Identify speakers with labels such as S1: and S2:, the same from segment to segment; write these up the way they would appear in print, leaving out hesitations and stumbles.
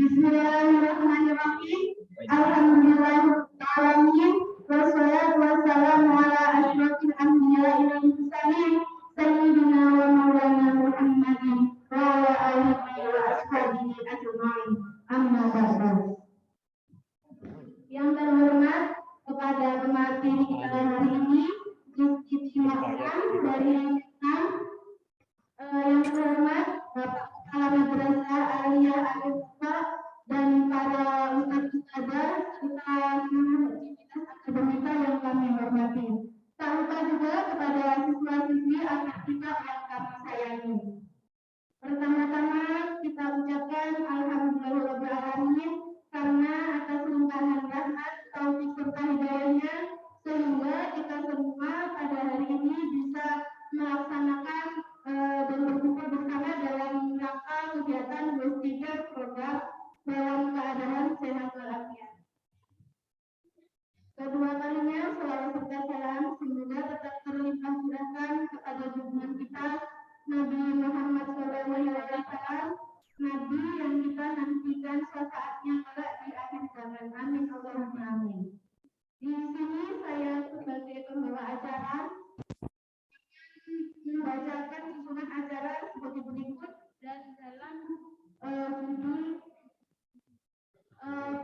S1: Bismillahirrahmanirrahim. Alhamdulillahirrahmanirrahim. Wassalatu wassalamu ala asyrafil anbiya'i wal mursalin sayyidina wa maulana Muhammadin wa ala alihi wa ashabihi ajma'in. Amma ba'du. Yang terhormat kepada pemateri kita hari ini, diizinkan dari yang terhormat Bapak Kepala Madrasah Aliyah Al-Ikhfa dan para ustadz-ustadzah serta aktivitas akademika yang kami hormati. Tak lupa juga kepada siswa-siswi anak kita yang kami sayangi. Pertama-tama kita ucapkan alhamdulillahirobbilalamin karena atas limpahan rahmat, taufik serta hidayahnya sehingga kita semua pada hari ini bisa melaksanakan dan berkumpul bersama dalam rangka kegiatan berpikir program dalam keadaan sehat walafiat. Kedua kalinya selawat serta salam semoga tetap terlimpah curahkan kepada junjungan kita Nabi Muhammad SAW, Nabi yang kita nantikan saatnya kelak di akhir zaman. Amin Allahumma amin. Di sini saya sebagai pembawa acara membacakan susunan acara sebagai berikut dan dalam judul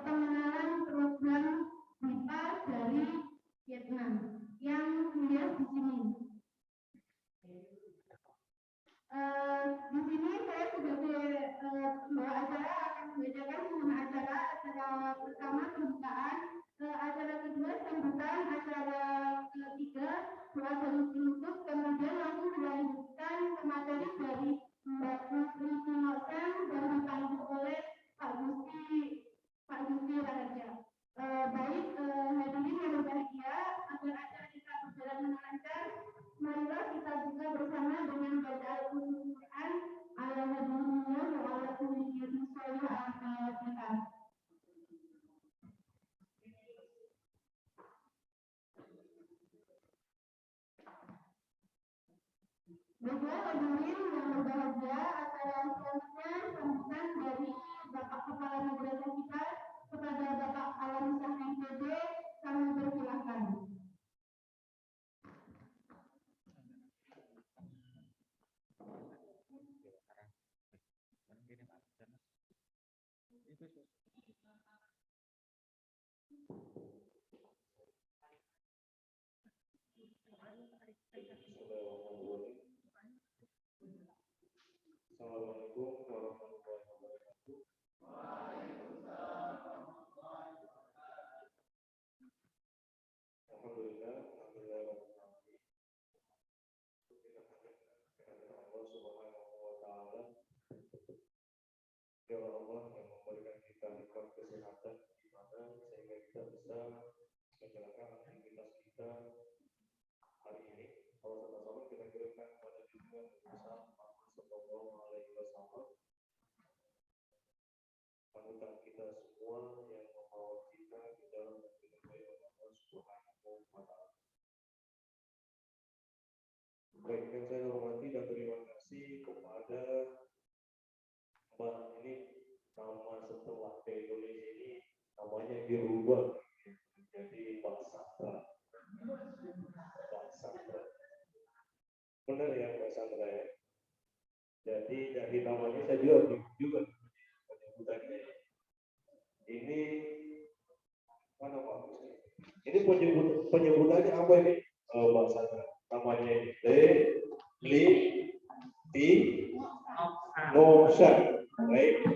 S1: pengenalan program MIPA dari Vietnam yang dilihat di sini. Di sini saya sebagai pembawa acara akan membacakan susunan acara pertama pembukaan, acara kedua sambutan, acara ketiga doa dan penutup, kemudian langsung dilanjutkan ke materi dari Mbak Putri Tinosen dan dipandu oleh Pak Gusti Raharja. Baik hadirin yang berbahagia, agar acara kita berjalan dengan lancar, marilah kita buka bersama dengan baca Al-Quran ala nabiyina wa ala kulli sallallahu alaihi wasallam. Baiklah hadirin yang berbahagia, acara selanjutnya sambutan dari Bapak Kepala Madrasah kita kepada Bapak Al-Misah MPD, kami persilahkan.
S2: Assalamualaikum warahmatullahi wabarakatuh. Waalaikumsalam warahmatullahi wabarakatuh. Alhamdulillah, kita kepada Allah Subhanahu wa taala. Ya Allah yang memberikan kita nikmat kesehatan di mana sehingga kita bisa menjalankan aktivitas kita hari ini. Kalau sama-sama kita kirimkan kepada junjungan besar Sallallahu alaihi wasallam, panutan kita semua yang membawa kita ke dalam kebaikan Allah Subhanahu wa taala. Baik, yang saya hormati dan terima kasih kepada Mbak ini, nama setelah ke Indonesia ini namanya dirubah menjadi Mbak Sandra. Mbak Sandra. Benar ya Mbak Sandra ya? Jadi dari namanya saya juga penyebutannya. Ini mana Pak? Ini penyebutannya apa ini? Mbak Sandra. Namanya ini Nosa. Baik.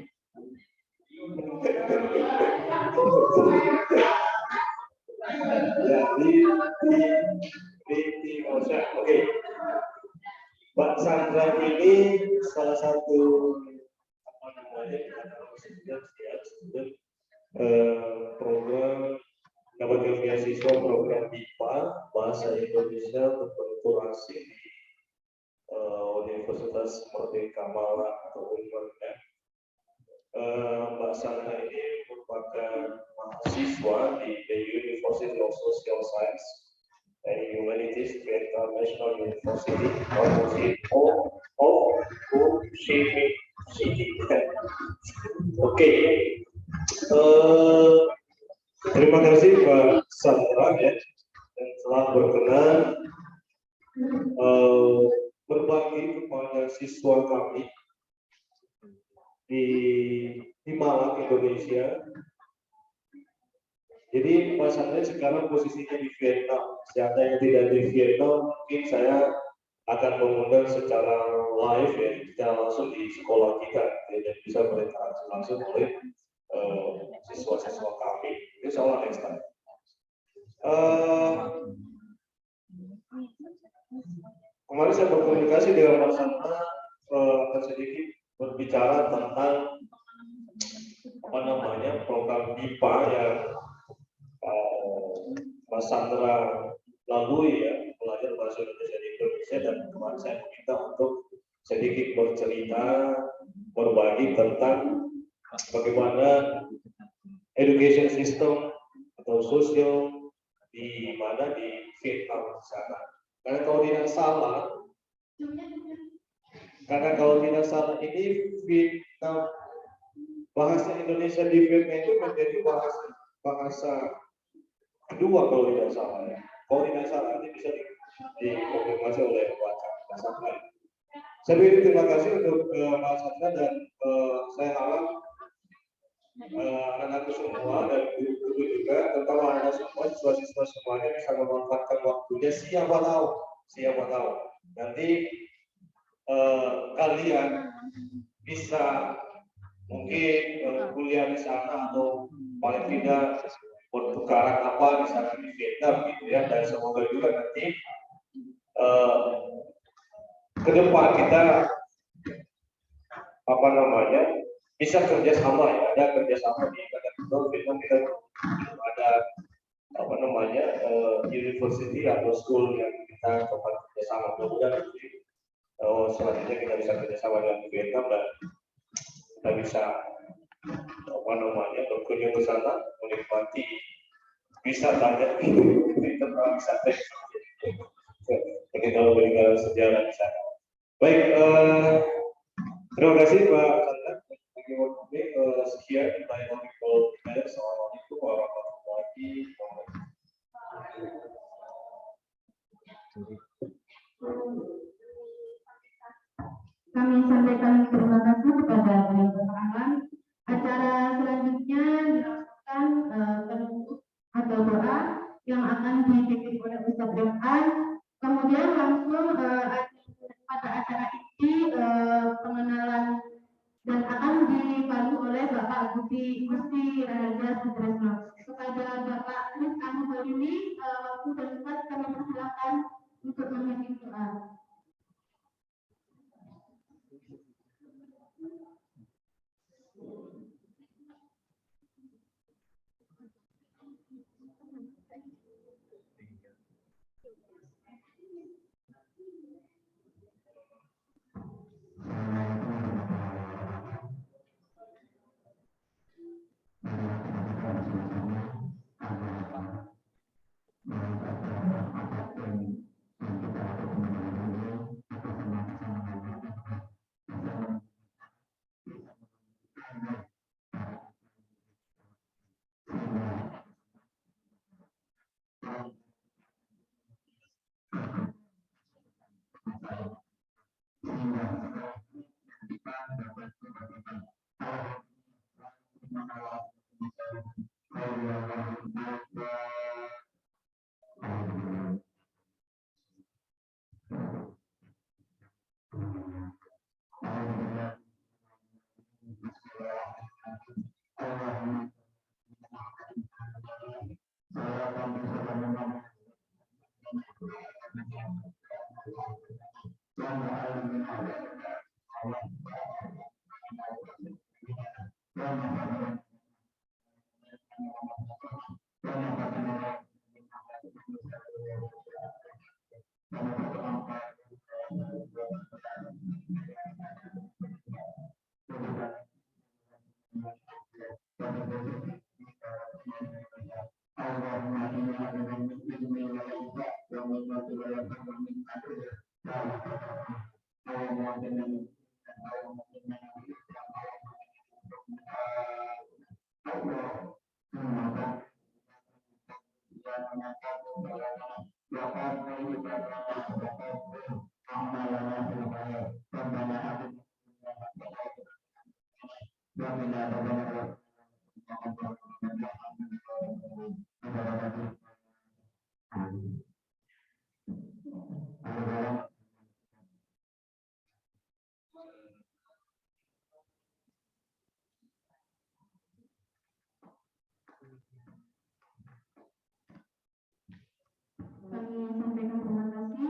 S2: Jadi Nosa. Oke. Mbak Sandra ini salah satu program dapatkan beasiswa program MIPA Bahasa Indonesia berkulturasi di Universitas Merdeka Malang atau UNMER. Mbak Sandra ini merupakan mahasiswa di the University of Social Science and Humanities International University of Ho Chi Minh Oke. Terima kasih Pak Sandra ya, yang telah berkenan berbagi kepada siswa kami di Malang, Indonesia. Jadi Pak Sandra sekarang posisinya di Vietnam. Siapa yang tidak di Vietnam, mungkin saya akan mengundang secara live ya, secara langsung di sekolah kita ya, dan bisa berinteraksi langsung oleh siswa-siswa kami. Insya Allah next time. Kemarin saya berkomunikasi dengan Pak Sandra akan sedikit berbicara tentang program BIPA yang Pak Sandra lalui ya, belajar bahasa Indonesia di Indonesia, dan kemarin saya meminta untuk sedikit bercerita, berbagi tentang bagaimana education system atau sosial di mana di Vietnam sana. Karena kalau tidak salah ini Vietnam, bahasa Indonesia di Vietnam itu menjadi bahasa kedua kalau tidak salah ya. Kalau tidak salah ini bisa dikonfirmasi oleh Pak Sandra. Saya beri terima kasih untuk Pak Sandra, dan saya harap anak-anak semua dan guru-guru juga, terutama anak semua, siswa-siswa semuanya bisa memanfaatkan waktunya. Siapa tahu nanti kalian bisa mungkin kuliah di sana, atau paling tidak pertukaran apa di sana di Vietnam gitu ya, dan semoga juga nanti ke depan kita bisa kerjasama ya, ada kerjasama di Vietnam, kita ada university atau school yang kita coba kerjasama. Mudah-mudahan selanjutnya kita bisa kerjasama dengan Vietnam dan kita bisa berkunjung ke sana, menikmati wisatanya, tentang wisata. Jadi kalau meninggal sejarah di sana. Baik, terima kasih Pak Sandra. Sekian tanya people. Assalamualaikum warahmatullahi wabarakatuh.
S1: Kami sampaikan terima kasih kepada penerangan. Acara selanjutnya dilakukan penutup atau doa yang akan dipimpin oleh Ustaz Irfan. Kemudian langsung pada acara ini pengenalan dan akan dibantu oleh Bapak Budi Gusti Raharja Sutresno. Kepada Bapak Anies Anwar ini waktu dan tempat kami persilakan untuk memimpin doa. Kami sampaikan terima kasih.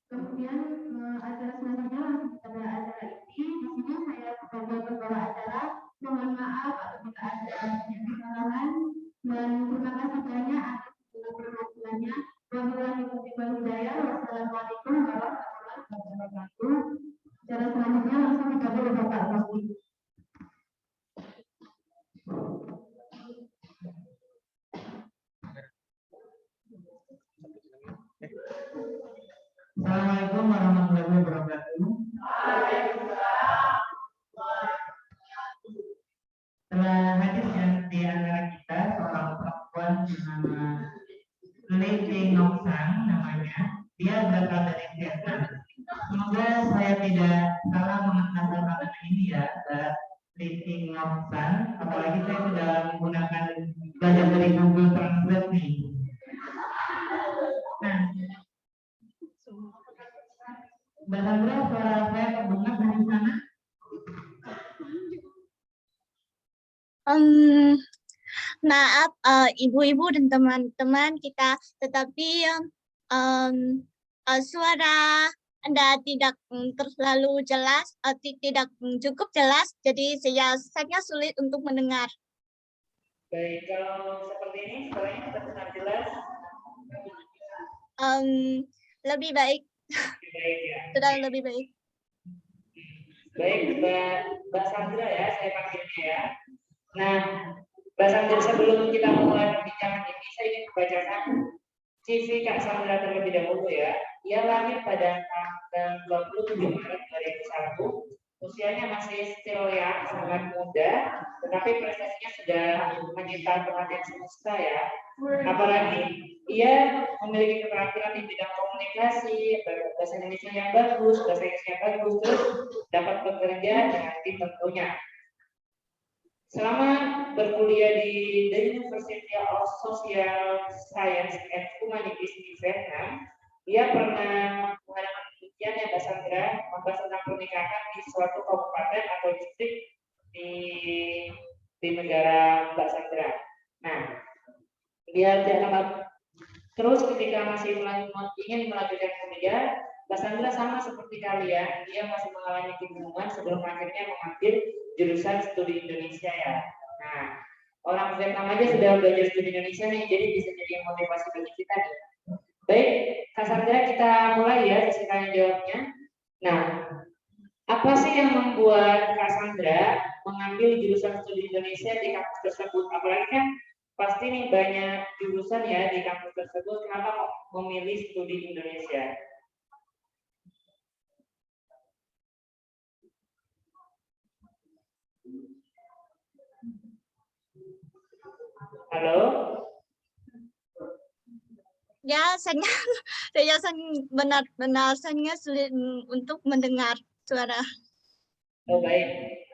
S1: Kemudian acara selanjutnya langsung pada acara inti. Di sini saya sebagai pembawa acara mohon maaf apabila ada kesalahan dan terima kasih banyak atas segala perhatiannya. Wabillahi taufiq wal hidayah. Wassalamualaikum warahmatullahi wabarakatuh. Acara selanjutnya langsung dibawa oleh Bapak Rosti.
S3: Assalamualaikum warahmatullahi wabarakatuh. Telah hadir di antara kita seorang perempuan bernama Li Noksan namanya. Dia berasal dari Vietnam. Semoga saya tidak salah mengenal nama ini ya, Mbak Li Noksan. Apalagi saya sudah menggunakan belajar dari Google Translate nih. Nah, Mbak Sandra, suara saya terdengar dari sana?
S4: Maaf ibu-ibu dan teman-teman kita, tetapi suara Anda tidak terlalu jelas, tidak cukup jelas, jadi saya sulit untuk mendengar.
S3: Baik, kalau seperti ini suaranya terdengar jelas?
S4: Lebih baik.
S3: Baik ya.
S4: Sudah lebih baik.
S3: Baik, Mbak Sandra ya, saya panggilnya ya. Nah, Mbak Sandra, sebelum kita mulai perbincangan ini, saya ingin membacakan CV Kak Sandra terlebih dahulu ya. Ia lahir pada tanggal 27 Maret 2001. Usianya masih still young, sangat muda, tetapi prestasinya sudah menyita perhatian semesta ya. Apalagi ia memiliki keterampilan di bidang komunikasi, bahasa Indonesia yang bagus, bahasa Inggris yang bagus, terus dapat bekerja dengan tim tentunya. Selama berkuliah di The University of Social Science and Humanities di Vietnam, ia pernah mengadakan penelitian yang Mbak Sandra membahas tentang pernikahan di suatu kabupaten atau distrik di negara Mbak Sandra. Nah, dia terus ketika masih ingin melanjutkan kuliah, Mbak Sandra sama seperti kalian, dia masih mengalami kebingungan sebelum akhirnya mengambil jurusan studi Indonesia ya. Nah, orang Vietnam aja sudah belajar studi Indonesia nih, jadi bisa jadi motivasi bagi kita nih. Baik, Kak Sandra, kita mulai ya sesi tanya jawabnya. Nah, apa sih yang membuat Kak Sandra mengambil jurusan studi Indonesia di kampus tersebut? Apalagi kan pasti nih banyak jurusan ya di kampus tersebut. Kenapa memilih studi Indonesia? Halo?
S4: Ya, saya benar-benar saya sulit untuk mendengar suara.
S3: Oh baik.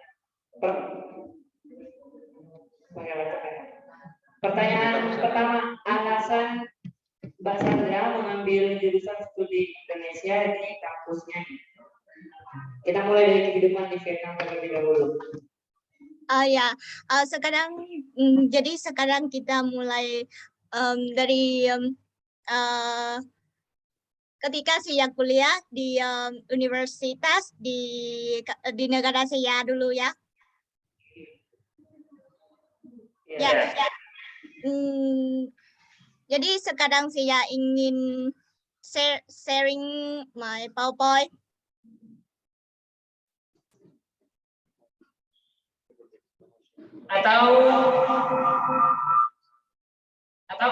S3: Pertanyaan pertama, alasan Mbak Sandra mengambil jurusan studi Indonesia di kampusnya. Kita mulai dari kehidupan di Vietnam terlebih dahulu.
S4: Jadi sekarang kita mulai dari ketika saya kuliah di universitas di negara saya dulu ya. Ya. Jadi sekarang saya ingin sharing my PowerPoint.
S3: Atau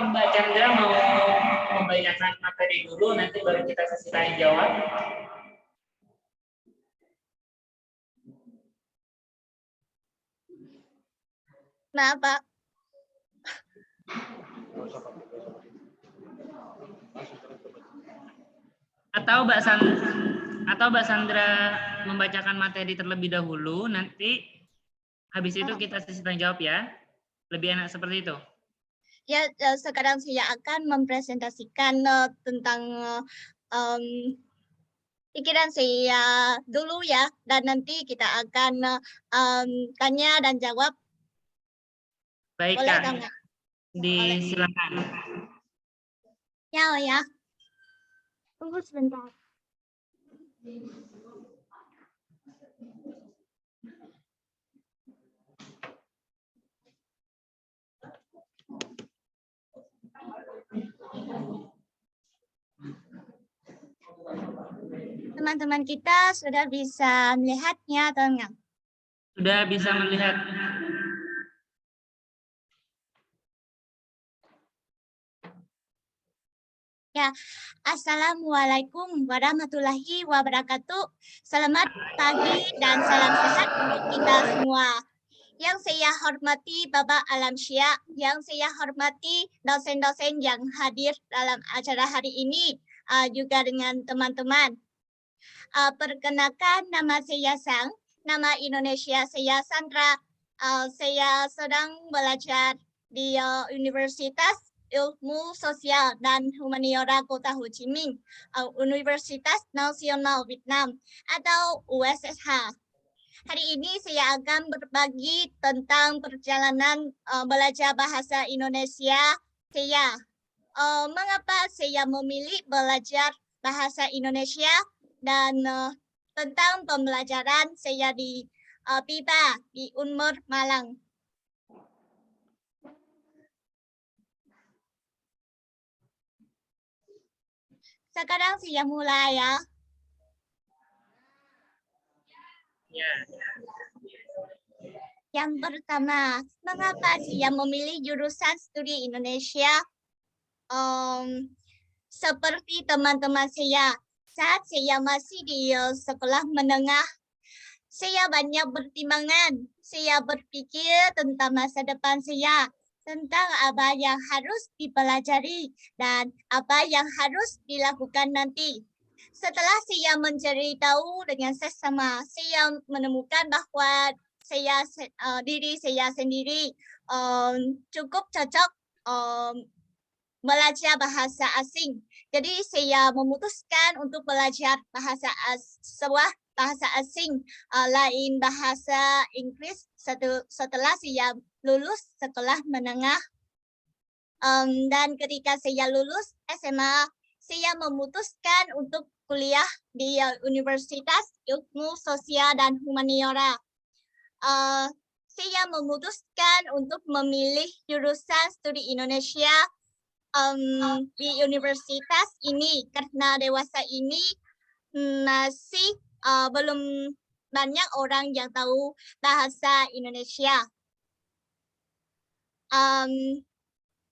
S3: Mbak Chandra mau membacakan materi dulu, nanti baru kita sesi tanya jawab.
S4: Nah, Pak.
S3: Atau Mbak Sandra membacakan materi terlebih dahulu, nanti Habis itu kita sesi tanya jawab ya. Lebih enak seperti itu.
S4: Ya, sekarang saya akan mempresentasikan tentang pikiran saya dulu ya, dan nanti kita akan tanya dan jawab.
S3: Baik,
S4: Boleh
S3: Kak.
S4: tanya?
S3: Disilakan.
S4: Ya. Tunggu sebentar. Teman-teman kita sudah bisa melihatnya atau enggak?
S3: Sudah bisa melihat.
S4: Ya, Assalamualaikum warahmatullahi wabarakatuh. Selamat pagi dan salam sehat untuk kita semua. Yang saya hormati Bapak Alamsyah, yang saya hormati dosen-dosen yang hadir dalam acara hari ini, juga dengan teman-teman. Perkenalkan, nama saya Sang, nama Indonesia saya Sandra. Saya sedang belajar di Universitas Ilmu Sosial dan Humaniora Kota Ho Chi Minh, Universitas Nasional Vietnam atau USSH. Hari ini saya akan berbagi tentang perjalanan belajar bahasa Indonesia saya. Mengapa saya memilih belajar bahasa Indonesia dan tentang pembelajaran saya di PIPA di Unmur Malang. Sekarang saya mulai ya. Yang pertama, mengapa saya memilih jurusan studi Indonesia? Seperti teman-teman saya, saat saya masih di sekolah menengah, saya banyak pertimbangan. Saya berpikir tentang masa depan saya, tentang apa yang harus dipelajari dan apa yang harus dilakukan nanti. Setelah saya mencari tahu dengan sesama, saya menemukan bahwa diri saya sendiri cukup cocok belajar bahasa asing. Jadi saya memutuskan untuk belajar sebuah bahasa asing lain bahasa Inggris setelah saya lulus sekolah menengah. Dan ketika saya lulus SMA, saya memutuskan untuk kuliah di Universitas Ilmu Sosial dan Humaniora. Saya memutuskan untuk memilih jurusan studi Indonesia di universitas ini karena dewasa ini masih belum banyak orang yang tahu bahasa Indonesia.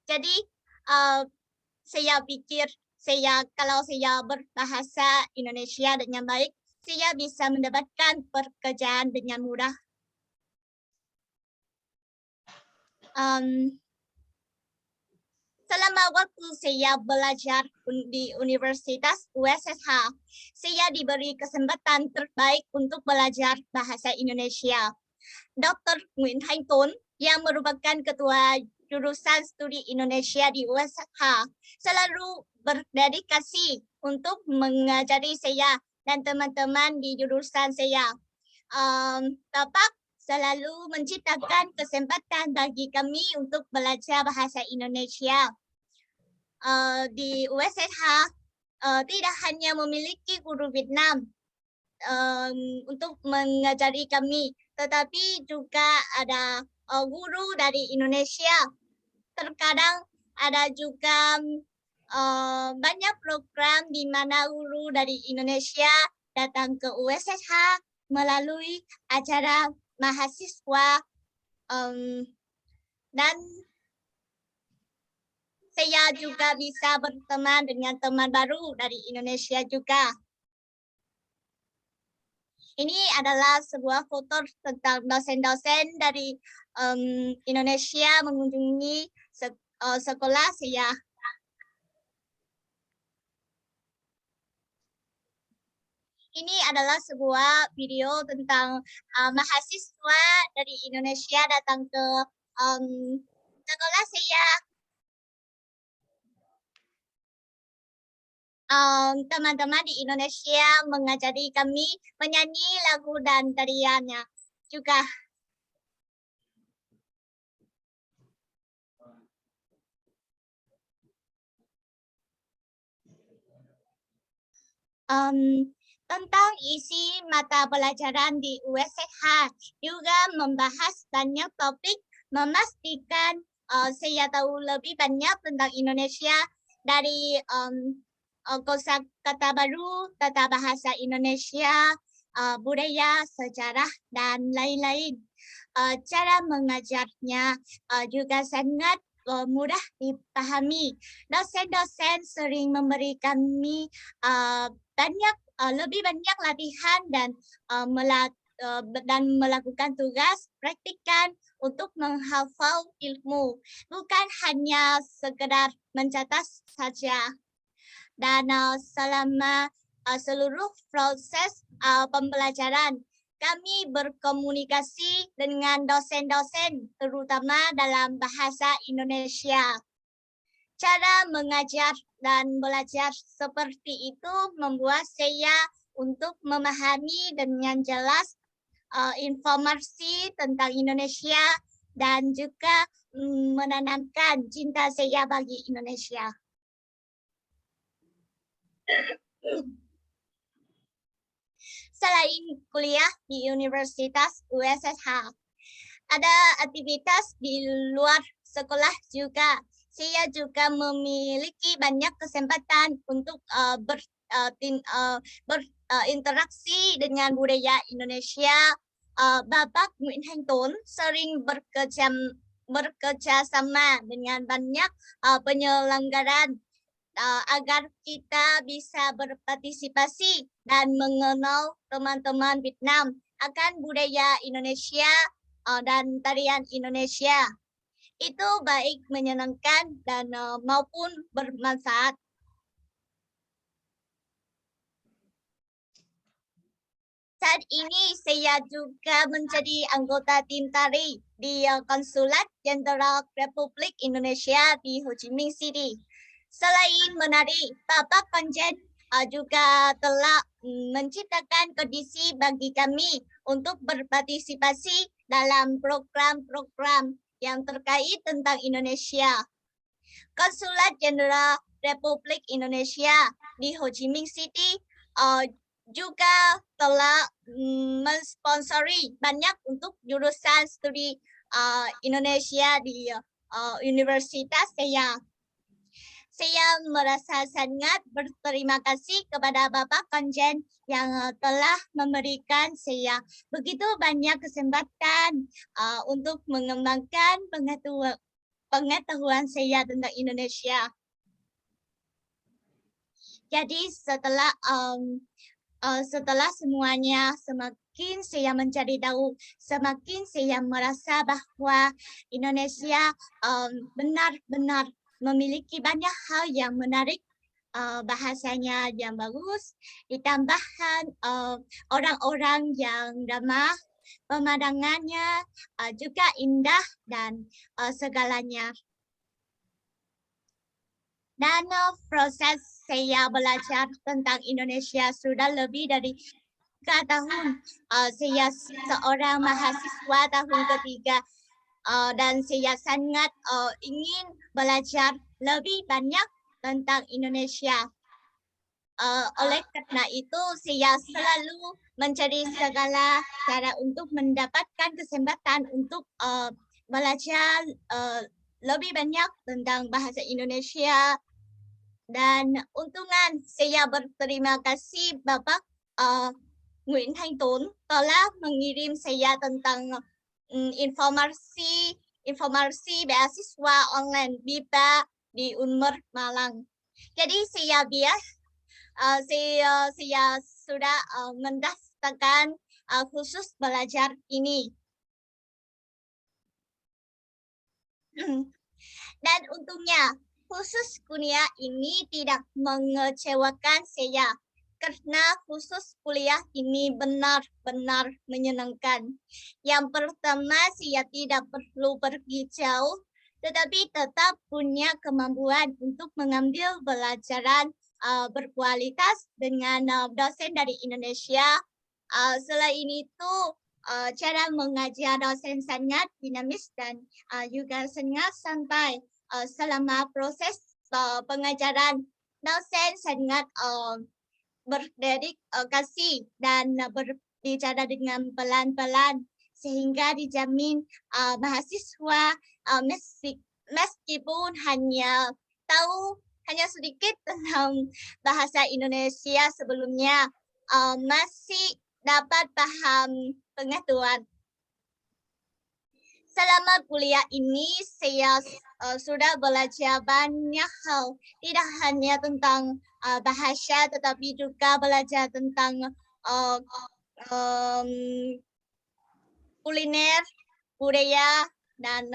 S4: Jadi saya pikir kalau saya berbahasa Indonesia dengan baik, saya bisa mendapatkan pekerjaan dengan mudah. Selama waktu saya belajar di Universitas USSH, saya diberi kesempatan terbaik untuk belajar bahasa Indonesia. Dr. Nguyễn Thanh Tuấn yang merupakan ketua jurusan studi Indonesia di USSH selalu berdedikasi untuk mengajari saya dan teman-teman di jurusan saya. Bapak selalu menciptakan kesempatan bagi kami untuk belajar bahasa Indonesia. Di USSH tidak hanya memiliki guru Vietnam untuk mengajari kami, tetapi juga ada guru dari Indonesia. Terkadang ada juga banyak program di mana guru dari Indonesia datang ke USSH melalui acara mahasiswa dan saya juga bisa berteman dengan teman baru dari Indonesia juga. Ini adalah sebuah foto tentang dosen-dosen dari Indonesia mengunjungi sekolah saya. Ini adalah sebuah video tentang mahasiswa dari Indonesia datang ke sekolah saya. Teman-teman di Indonesia mengajari kami menyanyi lagu dan tariannya juga. Tentang isi mata pelajaran di USSH juga membahas banyak topik, memastikan saya tahu lebih banyak tentang Indonesia dari kosakata baru, tata bahasa Indonesia, budaya, sejarah, dan lain-lain. Cara mengajarnya juga sangat mudah dipahami. Dosen-dosen sering memberi kami lebih banyak latihan dan melakukan tugas praktikan untuk menghafal ilmu, bukan hanya sekedar mencatat saja. Dan selama seluruh proses pembelajaran, kami berkomunikasi dengan dosen-dosen, terutama dalam bahasa Indonesia. Cara mengajar dan belajar seperti itu membuat saya untuk memahami dengan jelas informasi tentang Indonesia dan juga menanamkan cinta saya bagi Indonesia. Selain kuliah di Universitas USSH, ada aktivitas di luar sekolah juga. Saya juga memiliki banyak kesempatan untuk berinteraksi dengan budaya Indonesia. Bapak Nguyễn Thanh Tuấn sering bekerja sama dengan banyak penyelenggaraan agar kita bisa berpartisipasi dan mengenal teman-teman Vietnam akan budaya Indonesia dan tarian Indonesia. Itu baik menyenangkan dan maupun bermanfaat. Saat ini saya juga menjadi anggota tim tari di Konsulat Jenderal Republik Indonesia di Ho Chi Minh City. Selain menari, Bapak Konjen juga telah menciptakan kondisi bagi kami untuk berpartisipasi dalam program-program yang terkait tentang Indonesia. Konsulat Jenderal Republik Indonesia di Ho Chi Minh City juga telah mensponsori banyak untuk jurusan studi Indonesia di universitas saya. Saya merasa sangat berterima kasih kepada Bapak Konjen yang telah memberikan saya begitu banyak kesempatan untuk mengembangkan pengetahuan saya tentang Indonesia. Jadi setelah semuanya semakin saya mencari tahu, semakin saya merasa bahwa Indonesia benar-benar memiliki banyak hal yang menarik, bahasanya yang bagus, ditambahkan orang-orang yang ramah, pemandangannya juga indah dan segalanya. Dan proses saya belajar tentang Indonesia sudah lebih dari 3 tahun. Saya seorang mahasiswa tahun ketiga dan saya sangat ingin belajar lebih banyak tentang Indonesia. Oleh karena itu, saya selalu mencari segala cara untuk mendapatkan kesempatan untuk belajar lebih banyak tentang bahasa Indonesia. Dan untungan saya berterima kasih Bapak Nguyễn Thanh Tuấn telah mengirim saya tentang informasi beasiswa online BIPA di Unmer Malang. Jadi saya sudah mendaftarkan khusus belajar ini. Dan untungnya khusus kuliah ini tidak mengecewakan saya. karena khusus kuliah ini benar-benar menyenangkan. Yang pertama, saya tidak perlu pergi jauh, tetapi tetap punya kemampuan untuk mengambil pelajaran berkualitas dengan dosen dari Indonesia. Selain itu, cara mengajar dosen sangat dinamis dan juga sangat santai. Selama proses pengajaran, dosen sangat berdedikasi dan berbicara dengan pelan-pelan sehingga dijamin mahasiswa meskipun hanya sedikit tentang bahasa Indonesia sebelumnya masih dapat paham pengetahuan. Selama kuliah ini saya sudah belajar banyak hal, tidak hanya tentang bahasa, tetapi juga belajar tentang kuliner, budaya, dan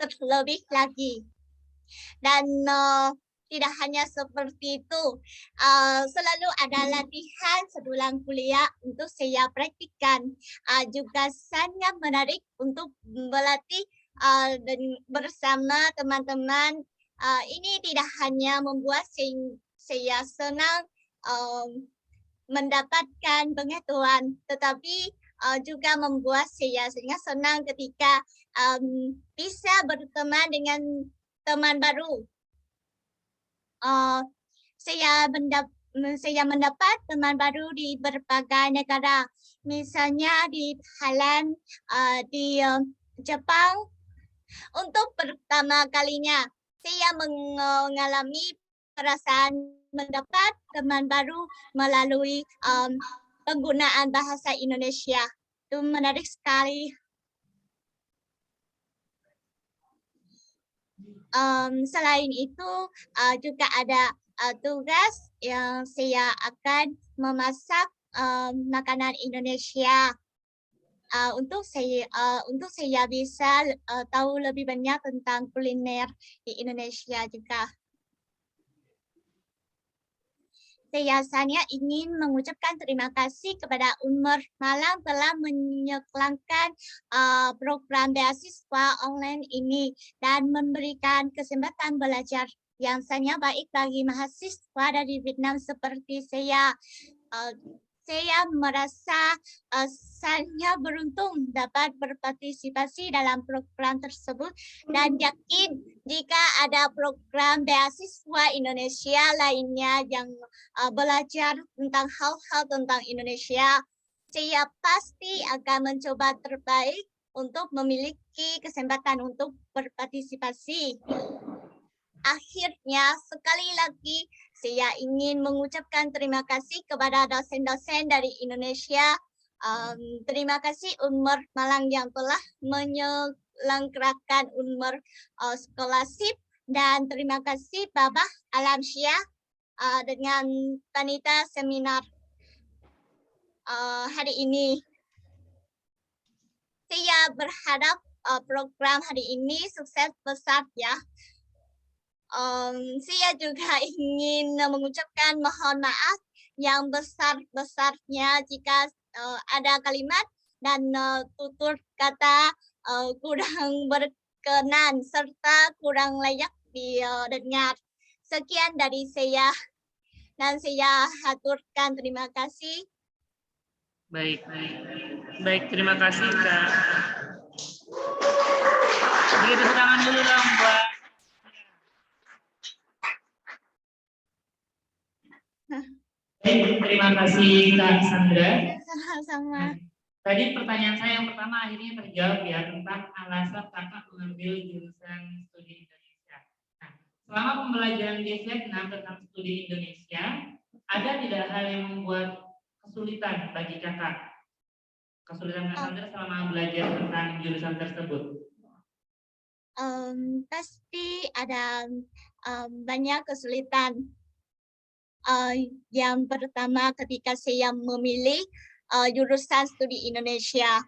S4: terlebih lagi. Dan tidak hanya seperti itu, selalu ada latihan sebulan kuliah untuk saya praktikkan. Juga sangat menarik untuk berlatih dan bersama teman-teman. Ini tidak hanya membuat saya senang mendapatkan pengetahuan, tetapi juga membuat saya sangat senang ketika bisa berteman dengan teman baru. Saya mendapat teman baru di berbagai negara, misalnya di Thailand, di Jepang. Untuk pertama kalinya, saya mengalami perasaan mendapat teman baru melalui penggunaan bahasa Indonesia. Itu menarik sekali. Selain itu juga ada tugas yang saya akan memasak makanan Indonesia untuk saya bisa tahu lebih banyak tentang kuliner di Indonesia juga. Saya ingin mengucapkan terima kasih kepada UNMER Malang telah menyekolahkan program beasiswa online ini dan memberikan kesempatan belajar yang sangat baik bagi mahasiswa dari Vietnam seperti saya. Saya merasa sangat beruntung dapat berpartisipasi dalam program tersebut dan yakin jika ada program beasiswa Indonesia lainnya yang belajar tentang hal-hal tentang Indonesia, saya pasti akan mencoba terbaik untuk memiliki kesempatan untuk berpartisipasi. Akhirnya, sekali lagi, saya ingin mengucapkan terima kasih kepada dosen-dosen dari Indonesia. Terima kasih UNMER Malang yang telah menyelenggarakan UNMER Scholarship. Dan terima kasih Babah Alamsyah dengan panitia seminar hari ini. Saya berharap program hari ini sukses besar ya. Saya juga ingin mengucapkan mohon maaf yang besar-besarnya jika ada kalimat dan tutur kata kurang berkenan serta kurang layak didengar. Sekian dari saya dan saya haturkan terima kasih.
S3: Baik, terima kasih Kak. Beri tepuk tangan dulu dong buat. Terima kasih Kak Sandra.
S4: Sama-sama.
S3: Tadi pertanyaan saya yang pertama akhirnya terjawab ya tentang alasan kakak mengambil jurusan studi Indonesia. Nah, selama pembelajaran di Vietnam tentang studi Indonesia, ada tidak hal yang membuat kesulitan bagi kakak? Kesulitan Kak Sandra selama belajar tentang jurusan tersebut?
S4: Pasti ada banyak kesulitan. Yang pertama ketika saya memilih jurusan studi Indonesia,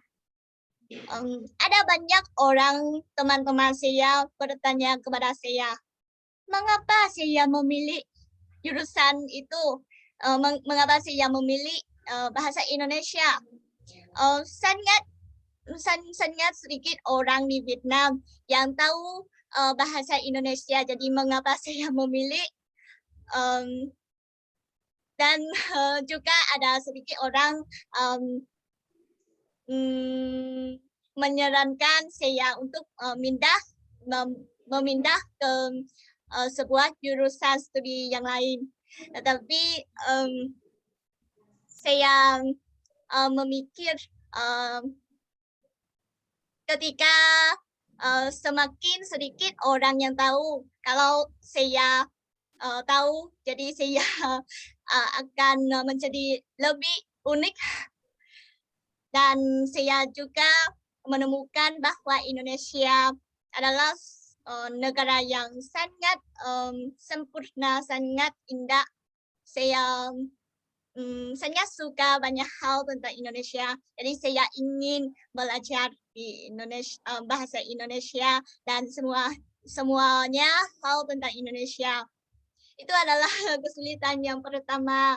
S4: ada banyak orang teman-teman saya bertanya kepada saya, mengapa saya memilih jurusan itu? mengapa saya memilih bahasa Indonesia? Sangat sedikit orang di Vietnam yang tahu bahasa Indonesia. Jadi mengapa saya memilih? Dan juga ada sedikit orang menyarankan saya untuk memindah ke sebuah jurusan studi yang lain. Tetapi saya memikir ketika semakin sedikit orang yang tahu, kalau saya tahu, jadi saya akan menjadi lebih unik. Dan saya juga menemukan bahwa Indonesia adalah negara yang sangat sempurna, sangat indah. Saya sangat suka banyak hal tentang Indonesia. Jadi saya ingin belajar di Indonesia, bahasa Indonesia dan semuanya hal tentang Indonesia. Itu adalah kesulitan yang pertama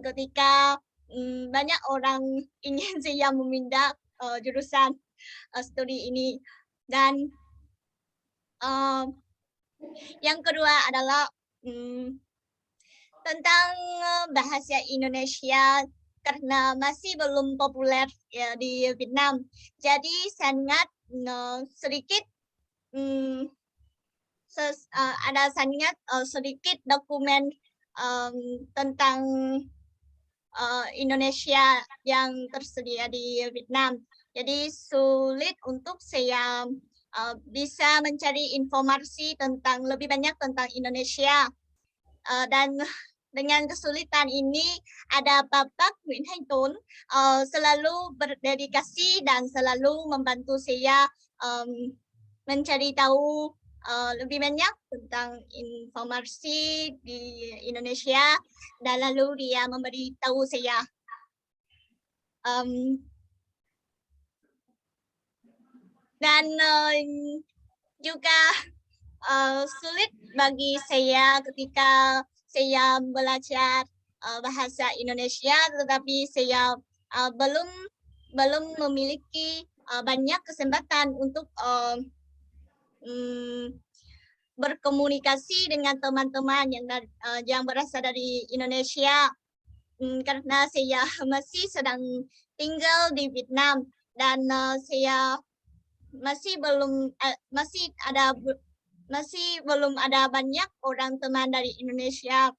S4: ketika banyak orang ingin saya memindah jurusan studi ini. Dan yang kedua adalah tentang bahasa Indonesia karena masih belum populer ya, di Vietnam. Jadi sangat sedikit ada sangat sedikit dokumen tentang Indonesia yang tersedia di Vietnam. Jadi sulit untuk saya bisa mencari informasi tentang lebih banyak tentang Indonesia. Dan dengan kesulitan ini ada Bapak Nguyễn Thanh Tuấn selalu berdedikasi dan selalu membantu saya mencari tahu lebih banyak tentang informasi di Indonesia, dan lalu dia memberitahu saya. Dan juga sulit bagi saya ketika saya belajar bahasa Indonesia, tetapi saya belum memiliki banyak kesempatan untuk berkomunikasi dengan teman-teman yang berasal dari Indonesia, karena saya masih sedang tinggal di Vietnam dan saya masih belum ada banyak orang teman dari Indonesia.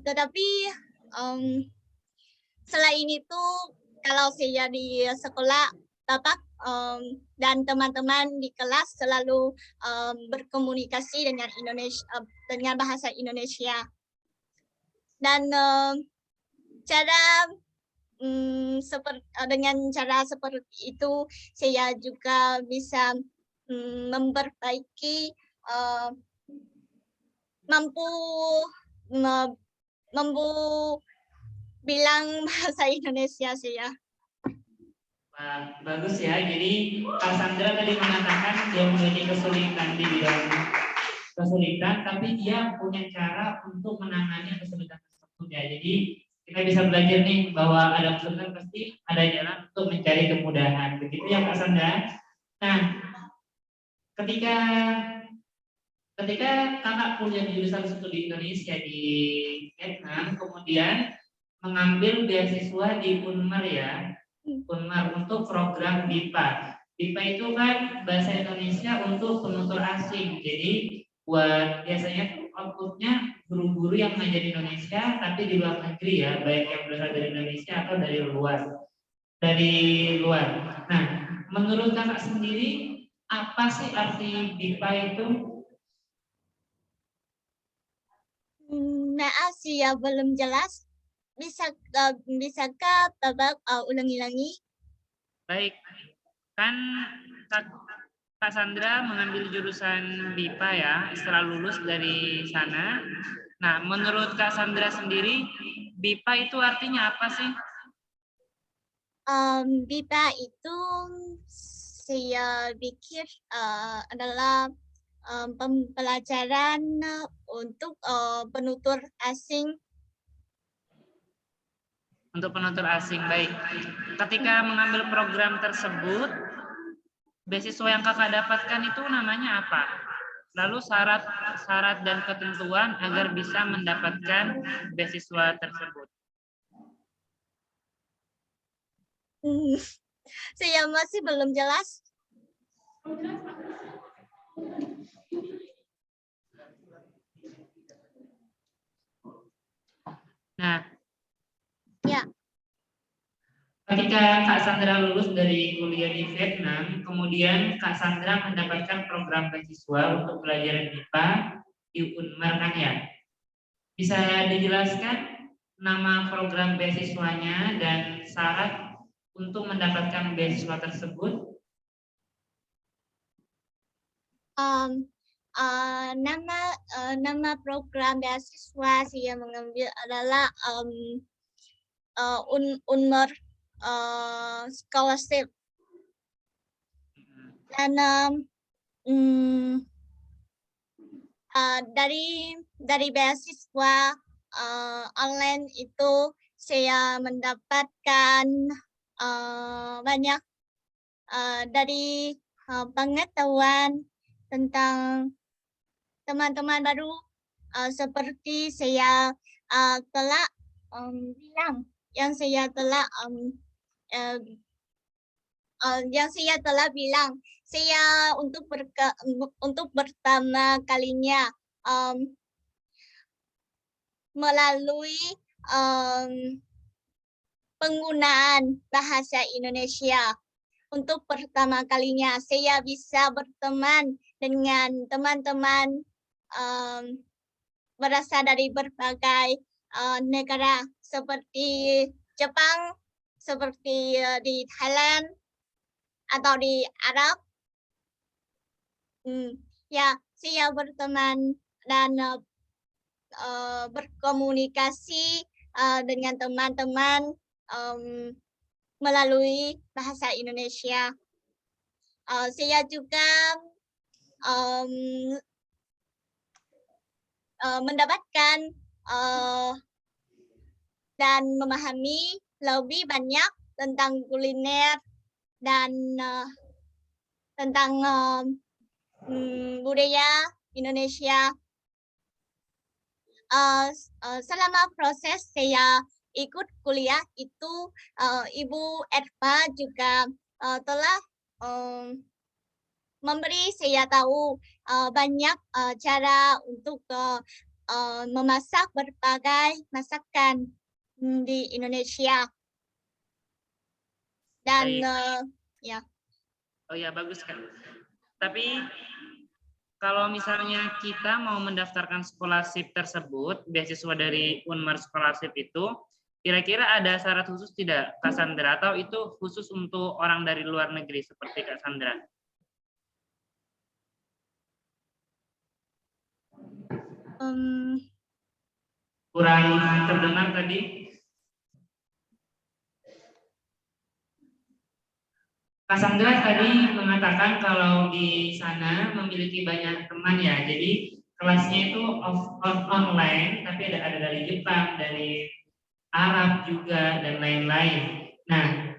S4: Tetapi selain itu, kalau saya di sekolah, Bapak dan teman-teman di kelas selalu berkomunikasi dengan dengan bahasa Indonesia. Dan dengan cara seperti itu, saya juga bisa memperbaiki mampu bilang bahasa Indonesia saya.
S3: Bagus ya. Jadi Kak Sandra tadi mengatakan dia memiliki kesulitan di bidang kesulitan, tapi dia punya cara untuk menangani kesulitan tersebut ya. Jadi kita bisa belajar nih bahwa ada kesulitan pasti ada jalan untuk mencari kemudahan. Begitu ya Kak Sandra. Nah, ketika kakak kuliah di jurusan studi Indonesia di Vietnam, kemudian mengambil beasiswa di Unmar ya, Unmar untuk program BIPA. BIPA itu kan bahasa Indonesia untuk penutur asing. Jadi buat biasanya outputnya guru-guru yang mengajar di Indonesia tapi di luar negeri ya, baik yang berasal dari Indonesia atau dari luar. Nah, menurut kakak sendiri apa sih arti BIPA itu?
S4: Maaf sih ya, belum jelas. Bisakah Bapak ulangi? Baik,
S3: kan Kak Sandra mengambil jurusan BIPA ya setelah lulus dari sana. Nah, menurut Kak Sandra sendiri, BIPA itu artinya apa sih?
S4: BIPA itu saya pikir adalah pembelajaran untuk penutur asing.
S3: Untuk penutur asing, baik. Ketika mengambil program tersebut, beasiswa yang kakak dapatkan itu namanya apa? Lalu syarat dan ketentuan agar bisa mendapatkan beasiswa tersebut.
S4: Saya masih belum jelas.
S3: Nah,
S4: ya.
S3: Ketika Kak Sandra lulus dari kuliah di Vietnam, kemudian Kak Sandra mendapatkan program beasiswa untuk pelajaran IPA di Unmar kan ya? Bisa dijelaskan nama program beasiswanya dan syarat untuk mendapatkan beasiswa tersebut?
S4: Nama program beasiswa saya mengambil adalah Unmer Scholarship. Dan dari beasiswa online itu saya mendapatkan banyak dari pengetahuan tentang teman-teman baru, seperti saya telah bilang yang saya telah bilang, saya untuk pertama kalinya melalui penggunaan bahasa Indonesia. Untuk pertama kalinya saya bisa berteman dengan teman-teman berasal dari berbagai negara seperti Jepang, seperti di Thailand atau di Arab. Ya, saya berteman dan berkomunikasi dengan teman-teman melalui bahasa Indonesia. Saya juga mendapatkan dan memahami lebih banyak tentang kuliner dan tentang budaya Indonesia. Selama proses saya ikut kuliah itu, Ibu Erva juga telah memberi saya tahu banyak cara untuk memasak berbagai masakan di Indonesia. Dan ya.
S3: Oh ya, bagus kan. Tapi kalau misalnya kita mau mendaftarkan scholarship tersebut, beasiswa dari Unmar Scholarship itu, kira-kira ada syarat khusus tidak, Kak Sandra? Atau itu khusus untuk orang dari luar negeri seperti Kak Sandra? Kurang terdengar tadi. Kak Sandra tadi mengatakan kalau di sana memiliki banyak teman ya, jadi kelasnya itu online, tapi ada dari Jepang, dari Arab juga, dan lain-lain. Nah,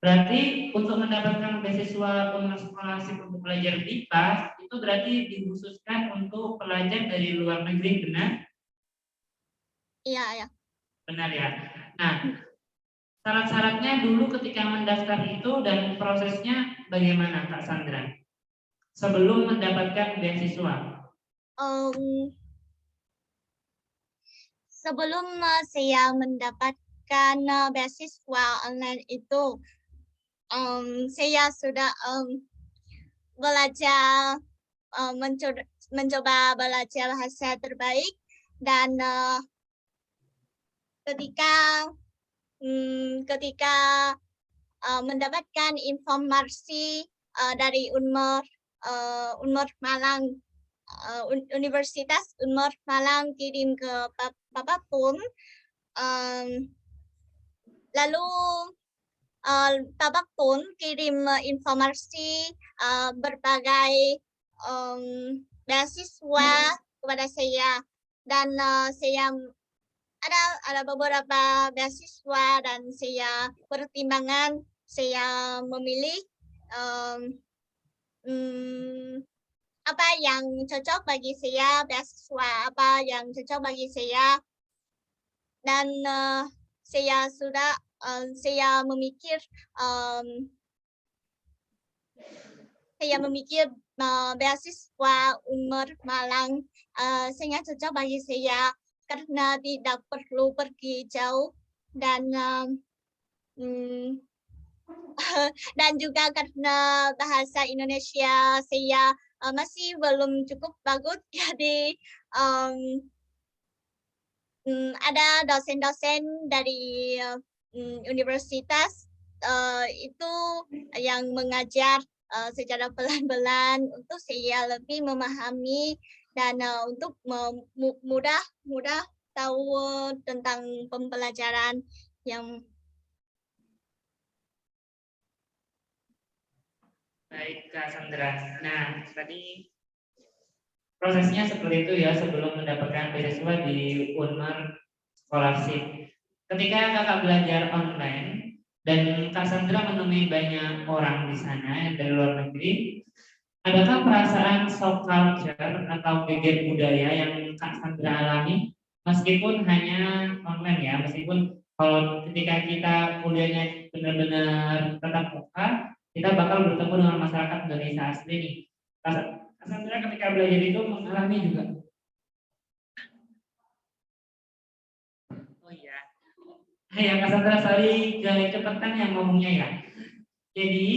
S3: berarti untuk mendapatkan beasiswa scholarship untuk pelajar IPA, itu berarti dikhususkan untuk pelajar dari luar negeri, benar?
S4: Iya, ya.
S3: Benar ya. Nah, syarat-syaratnya dulu ketika mendaftar itu dan prosesnya bagaimana, Kak Sandra? Sebelum mendapatkan beasiswa.
S4: Sebelum saya mendapatkan beasiswa online itu, saya sudah belajar, mencoba belajar bahasa terbaik, dan ketika mendapatkan informasi dari Unmar Malang, Universitas Unmar Malang kirim ke Bapak Pun, lalu Bapak Pun kirim informasi berbagai beasiswa kepada saya, dan saya ada beberapa beasiswa dan saya pertimbangan saya memilih apa yang cocok bagi saya, beasiswa apa yang cocok bagi saya, dan saya sudah saya memikir beasiswa UNMER Malang sangat cocok bagi saya karena tidak perlu pergi jauh, dan dan juga karena bahasa Indonesia saya masih belum cukup bagus, jadi ada dosen-dosen dari universitas itu yang mengajar secara pelan-pelan untuk saya lebih memahami dan untuk mudah tahu tentang pembelajaran yang
S3: baik Kak Sandra. Nah, tadi prosesnya seperti itu ya sebelum mendapatkan beasiswa di UNMER Scholarship. Ketika kakak belajar online dan Kak Sandra menemui banyak orang di sana yang dari luar negeri, adakah perasaan shock culture atau geger budaya yang Kak Sandra alami meskipun hanya online ya, meskipun kalau ketika kita kuliahnya benar-benar tetap muka, kita bakal bertemu dengan masyarakat Indonesia asli nih. Kak Sandra ketika belajar itu mengalami juga. Oh iya. Ya Kak Sandra, sorry kecepatan yang ngomongnya ya. Jadi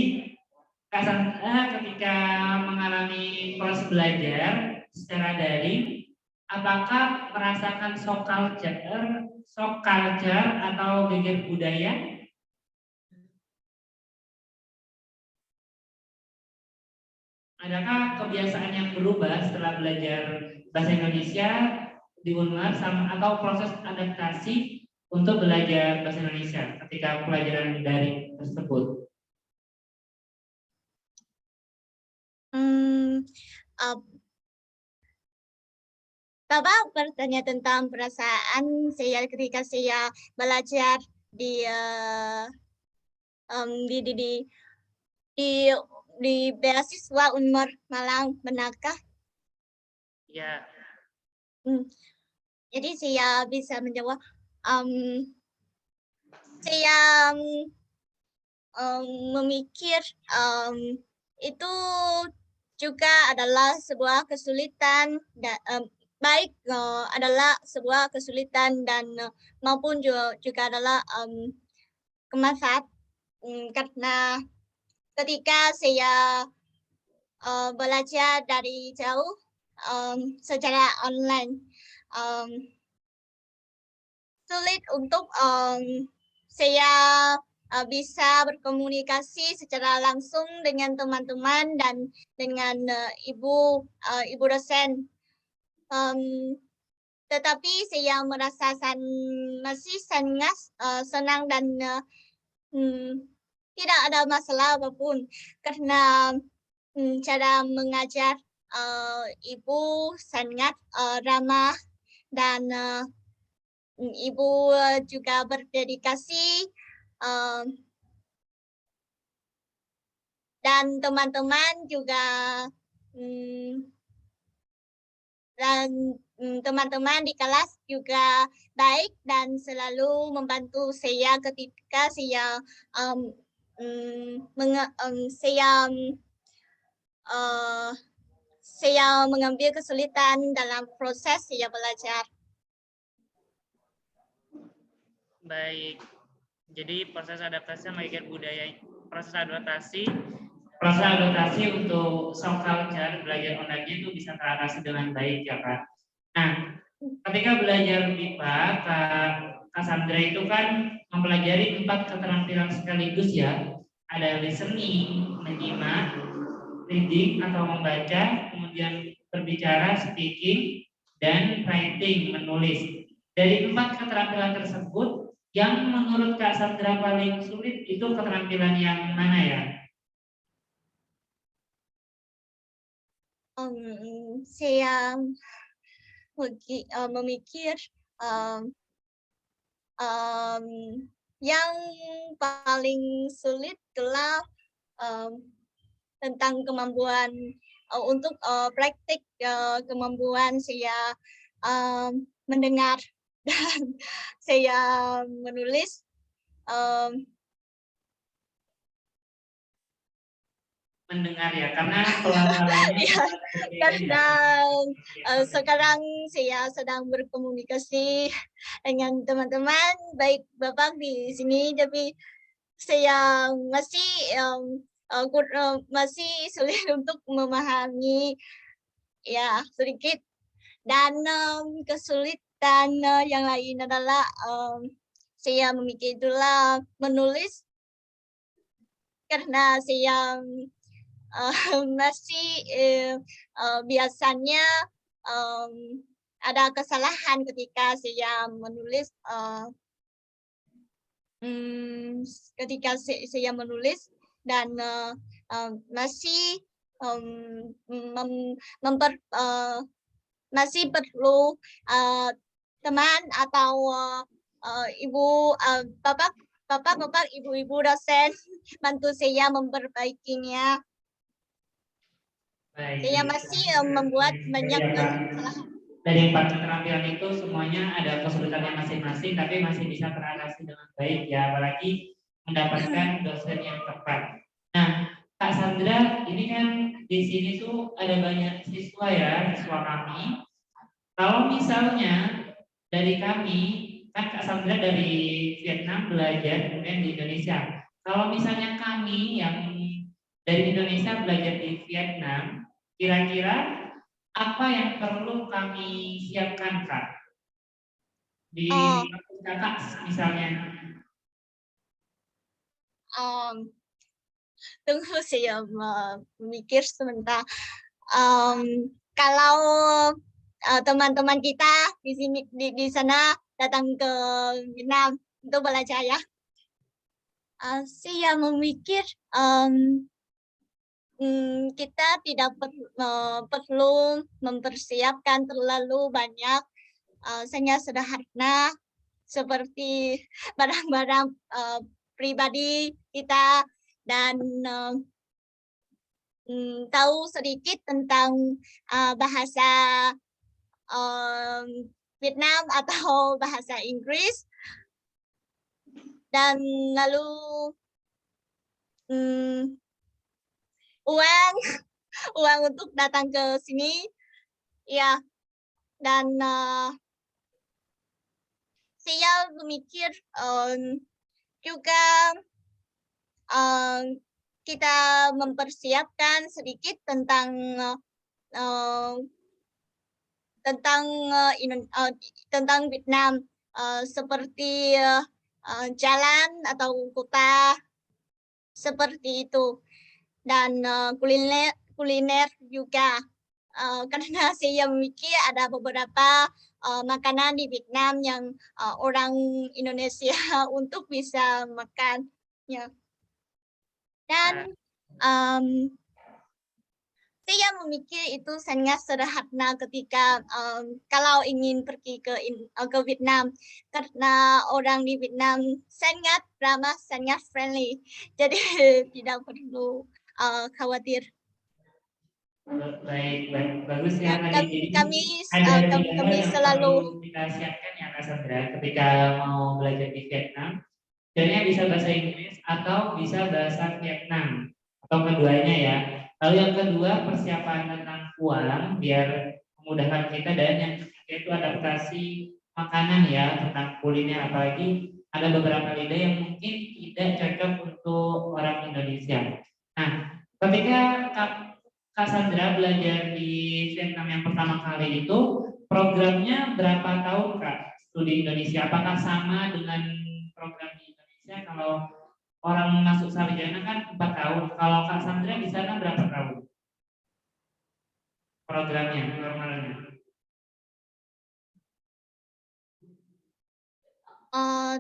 S3: Kak Sandra ketika mengalami proses belajar secara daring, apakah merasakan shock culture atau geger budaya? Adakah kebiasaan yang berubah setelah belajar bahasa Indonesia di UNMER atau proses adaptasi untuk belajar bahasa Indonesia ketika pelajaran daring tersebut?
S4: Bapak bertanya tentang perasaan saya ketika saya belajar di beasiswa UNMER Malang, benarkah?
S3: Ya.
S4: Jadi saya bisa menjawab. Saya memikir itu juga adalah sebuah kesulitan, baik adalah sebuah kesulitan dan maupun juga adalah kemanfaat, karena ketika saya belajar dari jauh secara online, sulit untuk saya bisa berkomunikasi secara langsung dengan teman-teman dan dengan ibu dosen. Tetapi saya merasa masih sangat senang dan tidak ada masalah apapun karena cara mengajar ibu sangat ramah dan ibu juga berdedikasi, dan teman-teman juga dan teman-teman di kelas juga baik dan selalu membantu saya ketika saya saya mengambil kesulitan dalam proses saya belajar.
S3: Baik, jadi proses adaptasi mengajar budaya, proses adaptasi untuk shock culture belajar online itu bisa teratasi dengan baik ya Kak. Nah, ketika belajar MIPA, Kak Sandra itu kan mempelajari 4 keterampilan sekaligus ya. Ada listening, menyimak, reading atau membaca, kemudian berbicara, speaking, dan writing, menulis. Dari 4 keterampilan tersebut, yang menurut Kak Sandra paling sulit itu keterampilan yang mana ya?
S4: Saya memikir yang paling sulit adalah tentang kemampuan untuk praktik kemampuan saya mendengar dan saya menulis.
S3: Mendengar ya, karena pelafalannya
S4: Ya, karena sekarang saya sedang berkomunikasi dengan teman-teman baik Bapak di sini, tapi saya masih masih sulit untuk memahami ya sedikit, dan kesulitan yang lain adalah saya memikir itulah menulis karena saya masih biasanya ada kesalahan ketika saya menulis dan masih masih perlu teman atau bapak, ibu-ibu dosen bantu saya memperbaikinya.
S3: Baik,
S4: Saya masih membuat banyak kesalahan.
S3: dari 4 keterampilan itu semuanya ada kesulitannya masing-masing, tapi masih bisa teratasi dengan baik ya, apalagi mendapatkan dosen yang tepat. Nah, Kak Sandra, ini kan di sini tuh ada banyak siswa ya, siswa kami. Kalau misalnya dari kami, kan Kak Sandra dari Vietnam belajar kemudian di Indonesia. Kalau misalnya kami yang dari Indonesia belajar di Vietnam, kira-kira apa yang perlu kami siapkan, Kak? Di kampus Kakak misalnya.
S4: Tunggu saya memikir sebentar. Kalau teman-teman kita di sini di sana datang ke Vietnam untuk belajar ya, saya memikir kita tidak perlu mempersiapkan terlalu banyak, hanya sederhana seperti barang-barang pribadi kita dan tahu sedikit tentang bahasa Vietnam atau bahasa Inggris, dan lalu uang untuk datang ke sini ya, dan saya memikir juga kita mempersiapkan sedikit tentang Vietnam, seperti jalan atau kota seperti itu, dan kuliner juga, karena saya memikir ada beberapa makanan di Vietnam yang orang Indonesia untuk bisa makannya. Dan saya memikir itu sangat sederhana ketika kalau ingin pergi ke Vietnam, karena orang di Vietnam sangat ramah, sangat friendly, jadi tidak perlu khawatir.
S3: Baik, bagus ya.
S4: Kami
S3: selalu kita siapkan ya, Kak Sandra, ketika mau belajar di Vietnam. Sebenarnya bisa bahasa Inggris atau bisa bahasa Vietnam, atau keduanya ya. Lalu yang kedua, persiapan tentang uang biar memudahkan kita, dan yang ketiga itu adaptasi makanan ya, tentang kuliner, apalagi ada beberapa lidah yang mungkin tidak cocok untuk orang Indonesia. Nah, ketika Kak Sandra belajar di Vietnam yang pertama kali itu, programnya berapa tahun Kak studi Indonesia? Apakah sama dengan program di Indonesia? Kalau orang masuk sarjana kan 4 tahun. Kalau Kak Sandra di sana berapa tahun? Programnya, normalnya.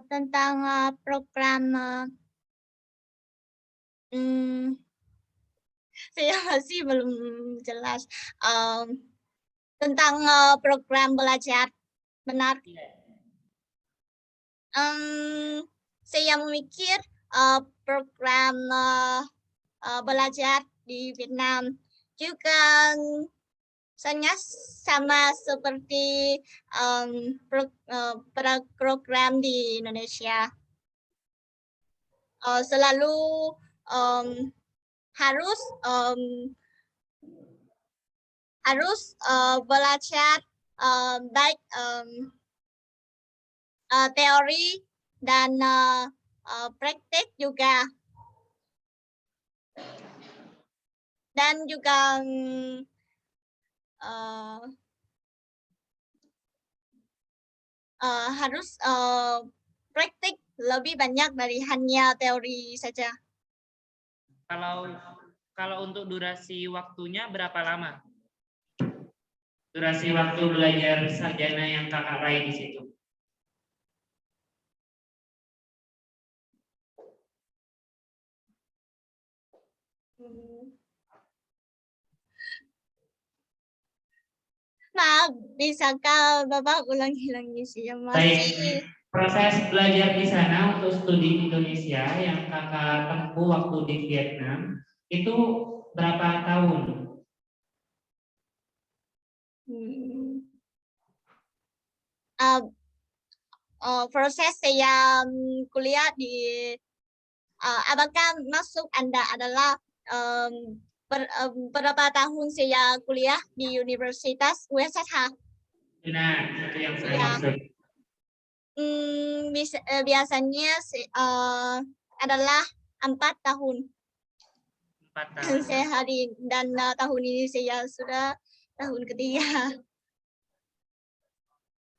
S4: Tentang program Saya masih belum jelas tentang program belajar. Benar. Saya memikir program belajar di Vietnam juga sama seperti program di Indonesia. Selalu harus belajar baik teori dan praktik juga, dan juga harus praktik lebih banyak dari hanya teori saja.
S3: Kalau untuk durasi waktunya berapa lama? Durasi waktu belajar sarjana yang kakak raih di situ?
S4: Maaf, bisakah Bapak ulangi lagi sih? Masih.
S3: Proses belajar di sana untuk studi Indonesia yang kakak tempuh waktu di Vietnam itu berapa tahun?
S4: Proses saya kuliah di apakah masuk Anda adalah berapa tahun saya kuliah di Universitas USSH?
S3: Benar, itu yang saya maksud.
S4: Biasanya adalah 4 tahun.
S3: 4 tahun.
S4: Saya hari dan tahun ini saya sudah tahun ketiga.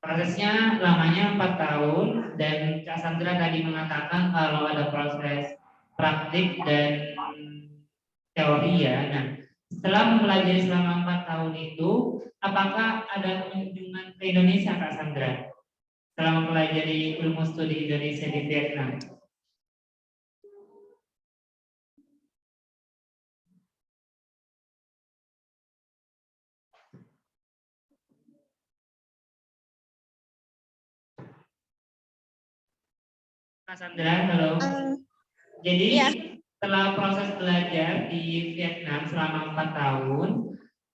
S3: Prosesnya lamanya 4 tahun dan Kak Sandra tadi mengatakan kalau ada proses praktik dan teori ya. Nah, setelah mempelajari selama 4 tahun itu, apakah ada kunjungan ke Indonesia Kak Sandra? Setelah mempelajari ilmu studi Indonesia di Vietnam. Kak Sandra, halo. Jadi ya, setelah proses belajar di Vietnam selama 4 tahun,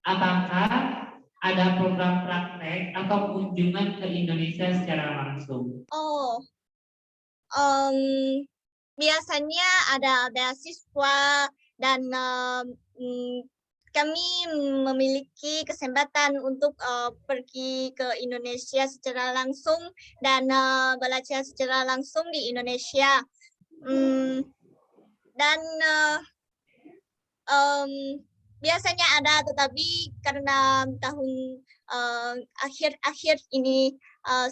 S3: apakah ada program praktek atau kunjungan ke Indonesia secara langsung?
S4: Biasanya ada beasiswa dan kami memiliki kesempatan untuk pergi ke Indonesia secara langsung dan belajar secara langsung di Indonesia. Dan biasanya ada, tetapi karena tahun akhir-akhir ini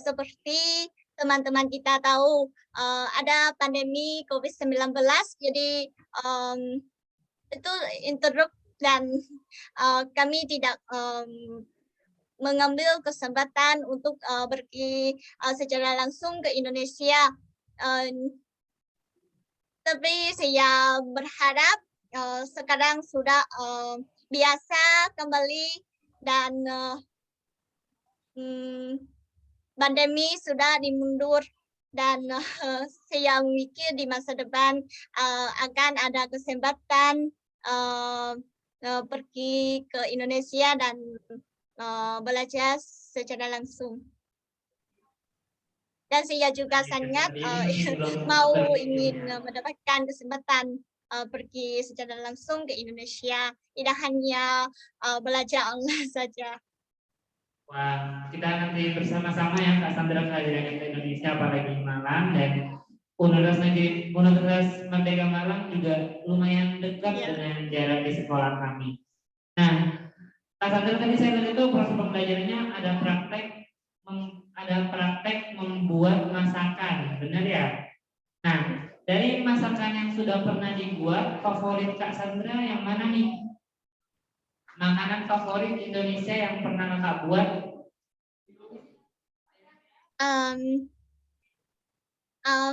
S4: seperti teman-teman kita tahu ada pandemi COVID-19, jadi itu interrupt dan kami tidak mengambil kesempatan untuk pergi secara langsung ke Indonesia. Tapi saya berharap sekarang sudah biasa kembali dan pandemi sudah dimundur dan saya mikir di masa depan akan ada kesempatan pergi ke Indonesia dan belajar secara langsung. Dan saya juga sangat ingin mendapatkan kesempatan pergi secara langsung ke Indonesia, tidak hanya belajar online saja.
S3: Wah, kita nanti bersama-sama ya Kak Sandra kehadirannya ke Indonesia, apalagi Malang, dan Universitas Merdeka Malang juga lumayan dekat dengan jarak di sekolah kami. Nah, Kak Sandra tadi saya lihat itu proses pembelajarannya ada praktek membuat masakan, benar ya? Nah, dari masakan yang sudah pernah dibuat, favorit Kak Sandra yang mana nih? Makanan favorit Indonesia yang pernah Kakak buat?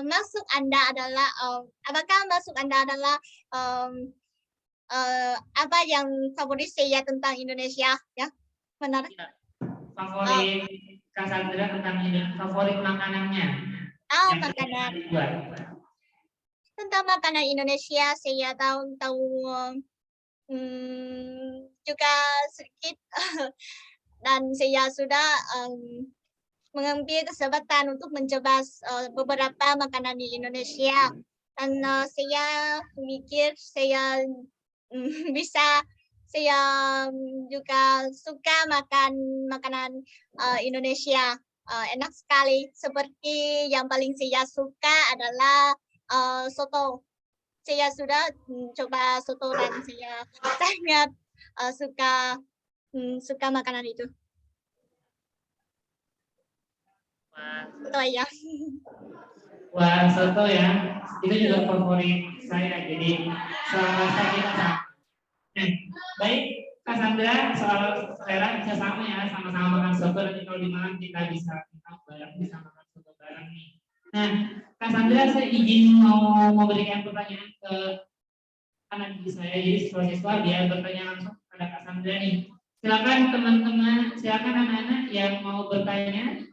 S4: Maksud Anda adalah apakah maksud Anda adalah apa yang favorit saya tentang Indonesia, ya, benar?
S3: Favorit Kak Sandra tentang favorit makanannya
S4: Oh,
S3: yang
S4: makanan.
S3: dibuat.
S4: Tentang makanan Indonesia saya tahu juga sedikit dan saya sudah mengambil kesempatan untuk mencoba beberapa makanan di Indonesia dan saya mikir saya bisa saya juga suka makan makanan Indonesia. Enak sekali. Seperti yang paling saya suka adalah soto. Saya sudah coba soto dan saya sangat suka makanan itu. Soto ya.
S3: Wah, soto ya. Itu juga favorit saya. Jadi selama kita sama. Baik, Kak Sandra, soal selera bisa sama ya, sama-sama makan soto. Nanti kalau di malam kita bisa makan soto bareng nih. Nah, Kak Sandra, saya izin mau memberikan pertanyaan ke anak didik saya, jadi siswa-siswa dia bertanya langsung kepada Kak Sandra nih. Silakan teman-teman, silakan anak-anak yang mau bertanya.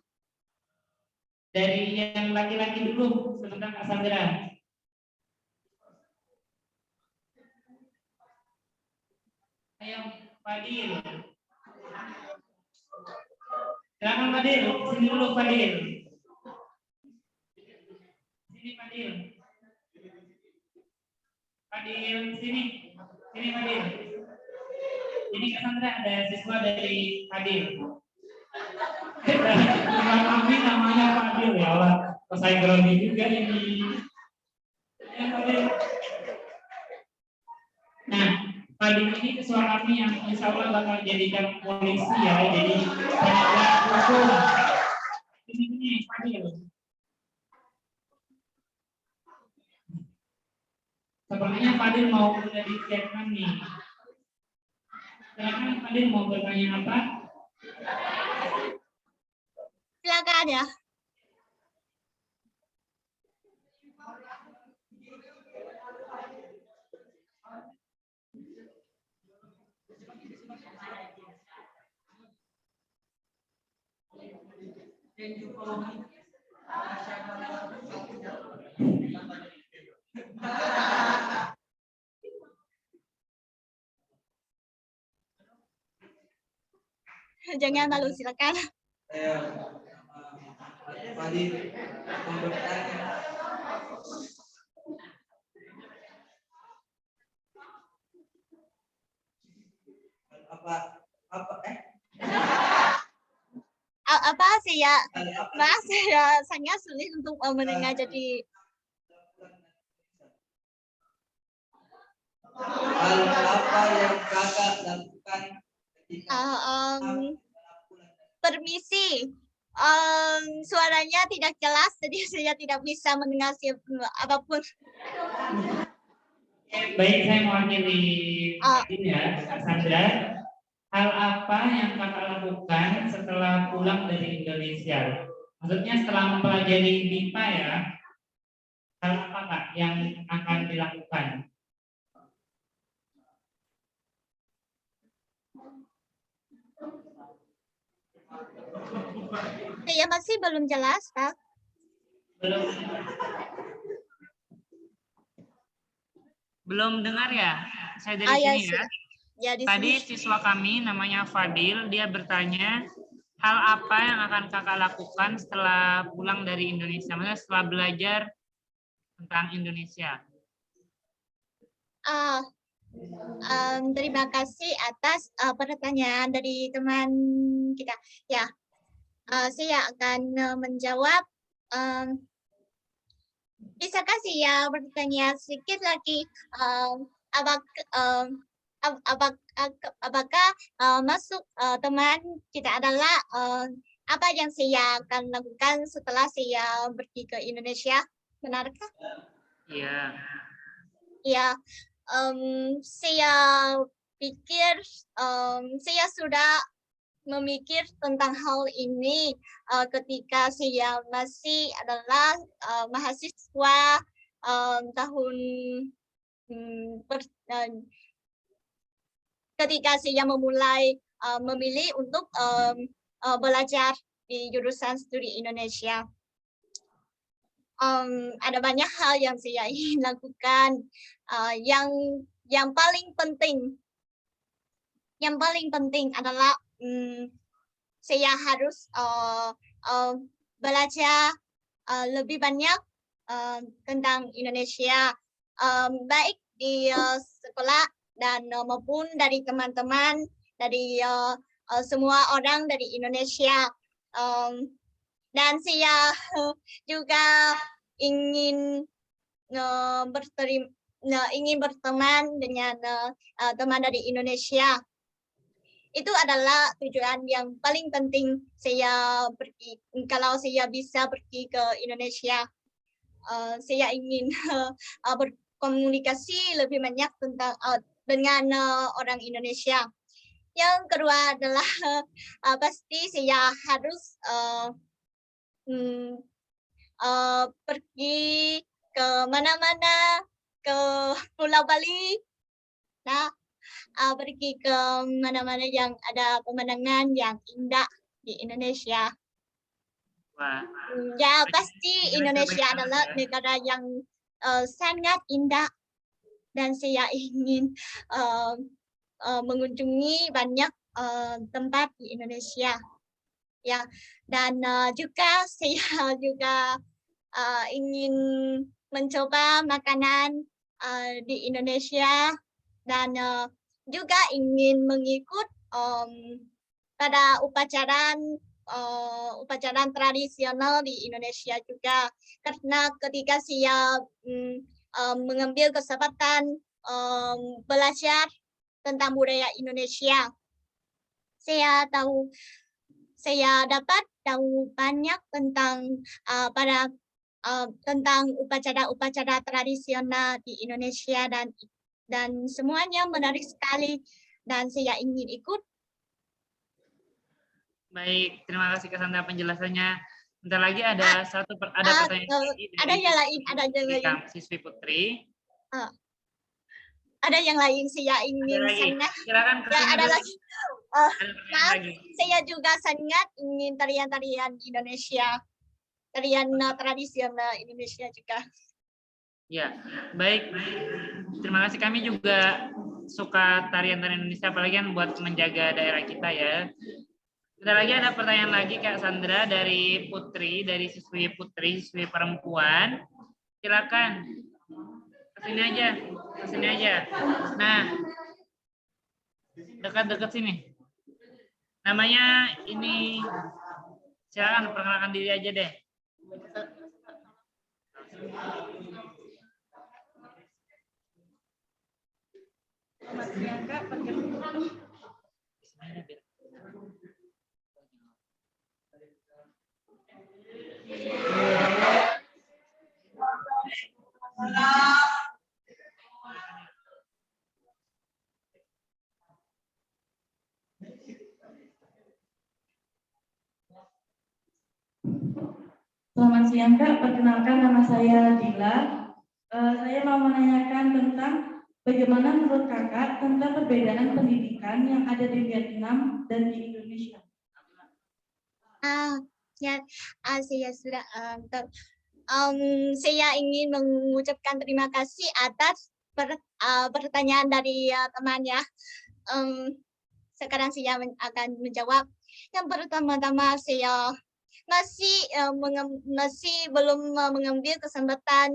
S3: Dari yang laki-laki dulu, sebentar Kak Sandra. Ayo, Fadil. Silakan Fadil, sini dulu Fadil. Sini Fadil. Fadil, sini. Sini Fadil. Ini Kak Sandra ada siswa dari Fadil. Kami namanya Fadil ya Allah. Saya grogi juga ini. Ya, Fadil. Nah, Fadil ini siswa kami yang insya Allah bakal jadikan polisi ya. Jadi penegak hukum. Ini Fadil. Sepertinya Fadil mau menjadi chairman nih. Silakan Fadil mau bertanya apa?
S4: Silakan ya. Jangan malu, silakan. Apa saya sangat sulit untuk mendengar, jadi
S5: hal apa yang kakak lakukan ketika
S4: permisi, suaranya tidak jelas, jadi saya tidak bisa mendengar apapun.
S3: Baik, saya mewakili ini ya, Kak Sandra. Hal apa yang kakak lakukan setelah pulang dari Indonesia? Maksudnya setelah mempelajari MIPA ya, hal apa Kak yang akan dilakukan?
S4: Saya masih belum jelas, Pak.
S3: Belum dengar ya? Saya dari sini ya.
S4: Ya,
S3: Tadi siswa kami namanya Fadil, dia bertanya hal apa yang akan kakak lakukan setelah pulang dari Indonesia, maksudnya setelah belajar tentang Indonesia.
S4: Terima kasih atas pertanyaan dari teman kita. Ya, saya akan menjawab. Bisakah saya bertanya sedikit lagi? Apakah masuk teman kita adalah apa yang saya akan lakukan setelah saya pergi ke Indonesia? Benarkah?
S3: Iya.
S4: Ya, saya pikir saya sudah memikir tentang hal ini ketika saya masih adalah mahasiswa tahun ketika saya memulai memilih untuk belajar di jurusan studi Indonesia. Ada banyak hal yang saya ingin lakukan. Yang paling penting adalah saya harus belajar lebih banyak tentang Indonesia, baik di sekolah dan maupun dari teman-teman dari semua orang dari Indonesia. Dan saya juga ingin berteman dengan teman dari Indonesia. Itu adalah tujuan yang paling penting saya pergi. Kalau saya bisa pergi ke Indonesia, saya ingin berkomunikasi lebih banyak tentang dengan orang Indonesia. Yang kedua adalah pasti saya harus pergi ke mana-mana, ke Pulau Bali, nah pergi ke mana-mana yang ada pemandangan yang indah di Indonesia.
S3: Wah.
S4: Ya pasti Indonesia adalah negara yang sangat indah dan saya ingin mengunjungi banyak tempat di Indonesia. Ya, dan juga saya juga ingin mencoba makanan di Indonesia dan juga ingin mengikut pada upacara tradisional di Indonesia juga, karena ketika saya mengambil kesempatan belajar tentang budaya Indonesia, saya dapat tahu banyak tentang tentang upacara-upacara tradisional di Indonesia dan semuanya menarik sekali dan saya ingin ikut.
S3: Baik, terima kasih Kak Sandra penjelasannya. Bentar lagi ada pertanyaan lagi dari siswi Putri.
S4: Ada yang lain saya ingin sangat.
S3: Silakan
S4: ya, ada lagi. Maaf, saya juga sangat ingin tarian-tarian Indonesia, tarian tradisional Indonesia juga.
S3: Ya, baik. Terima kasih, kami juga suka tarian-tarian Indonesia, apalagi kan buat menjaga daerah kita ya. Bentar lagi ada pertanyaan lagi Kak Sandra dari Putri, dari siswi perempuan. Silakan. Kesini aja. Nah, dekat-dekat sini. Namanya ini, silakan perkenalkan diri aja deh.
S6: Selamat siang Kak, Selamat siang Kak, perkenalkan nama saya Dila. Saya mau menanyakan tentang bagaimana menurut Kakak tentang perbedaan pendidikan yang ada di Vietnam dan di Indonesia.
S4: Saya sudah saya ingin mengucapkan terima kasih atas pertanyaan dari temannya. Sekarang saya akan menjawab. Yang pertama-tama saya masih belum mengambil kesempatan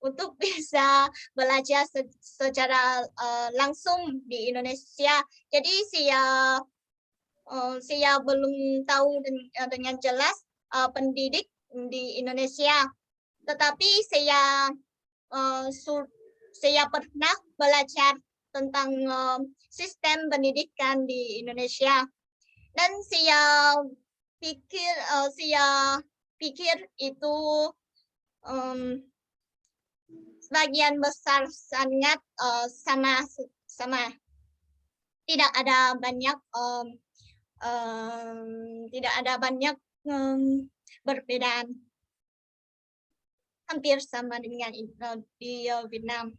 S4: untuk bisa belajar secara langsung di Indonesia. Jadi saya belum tahu dengan jelas pendidik di Indonesia. Tetapi saya pernah belajar tentang sistem pendidikan di Indonesia dan saya pikir itu sebagian besar sangat sama. Tidak ada banyak perbedaan. Hampir sama dengan di Vietnam.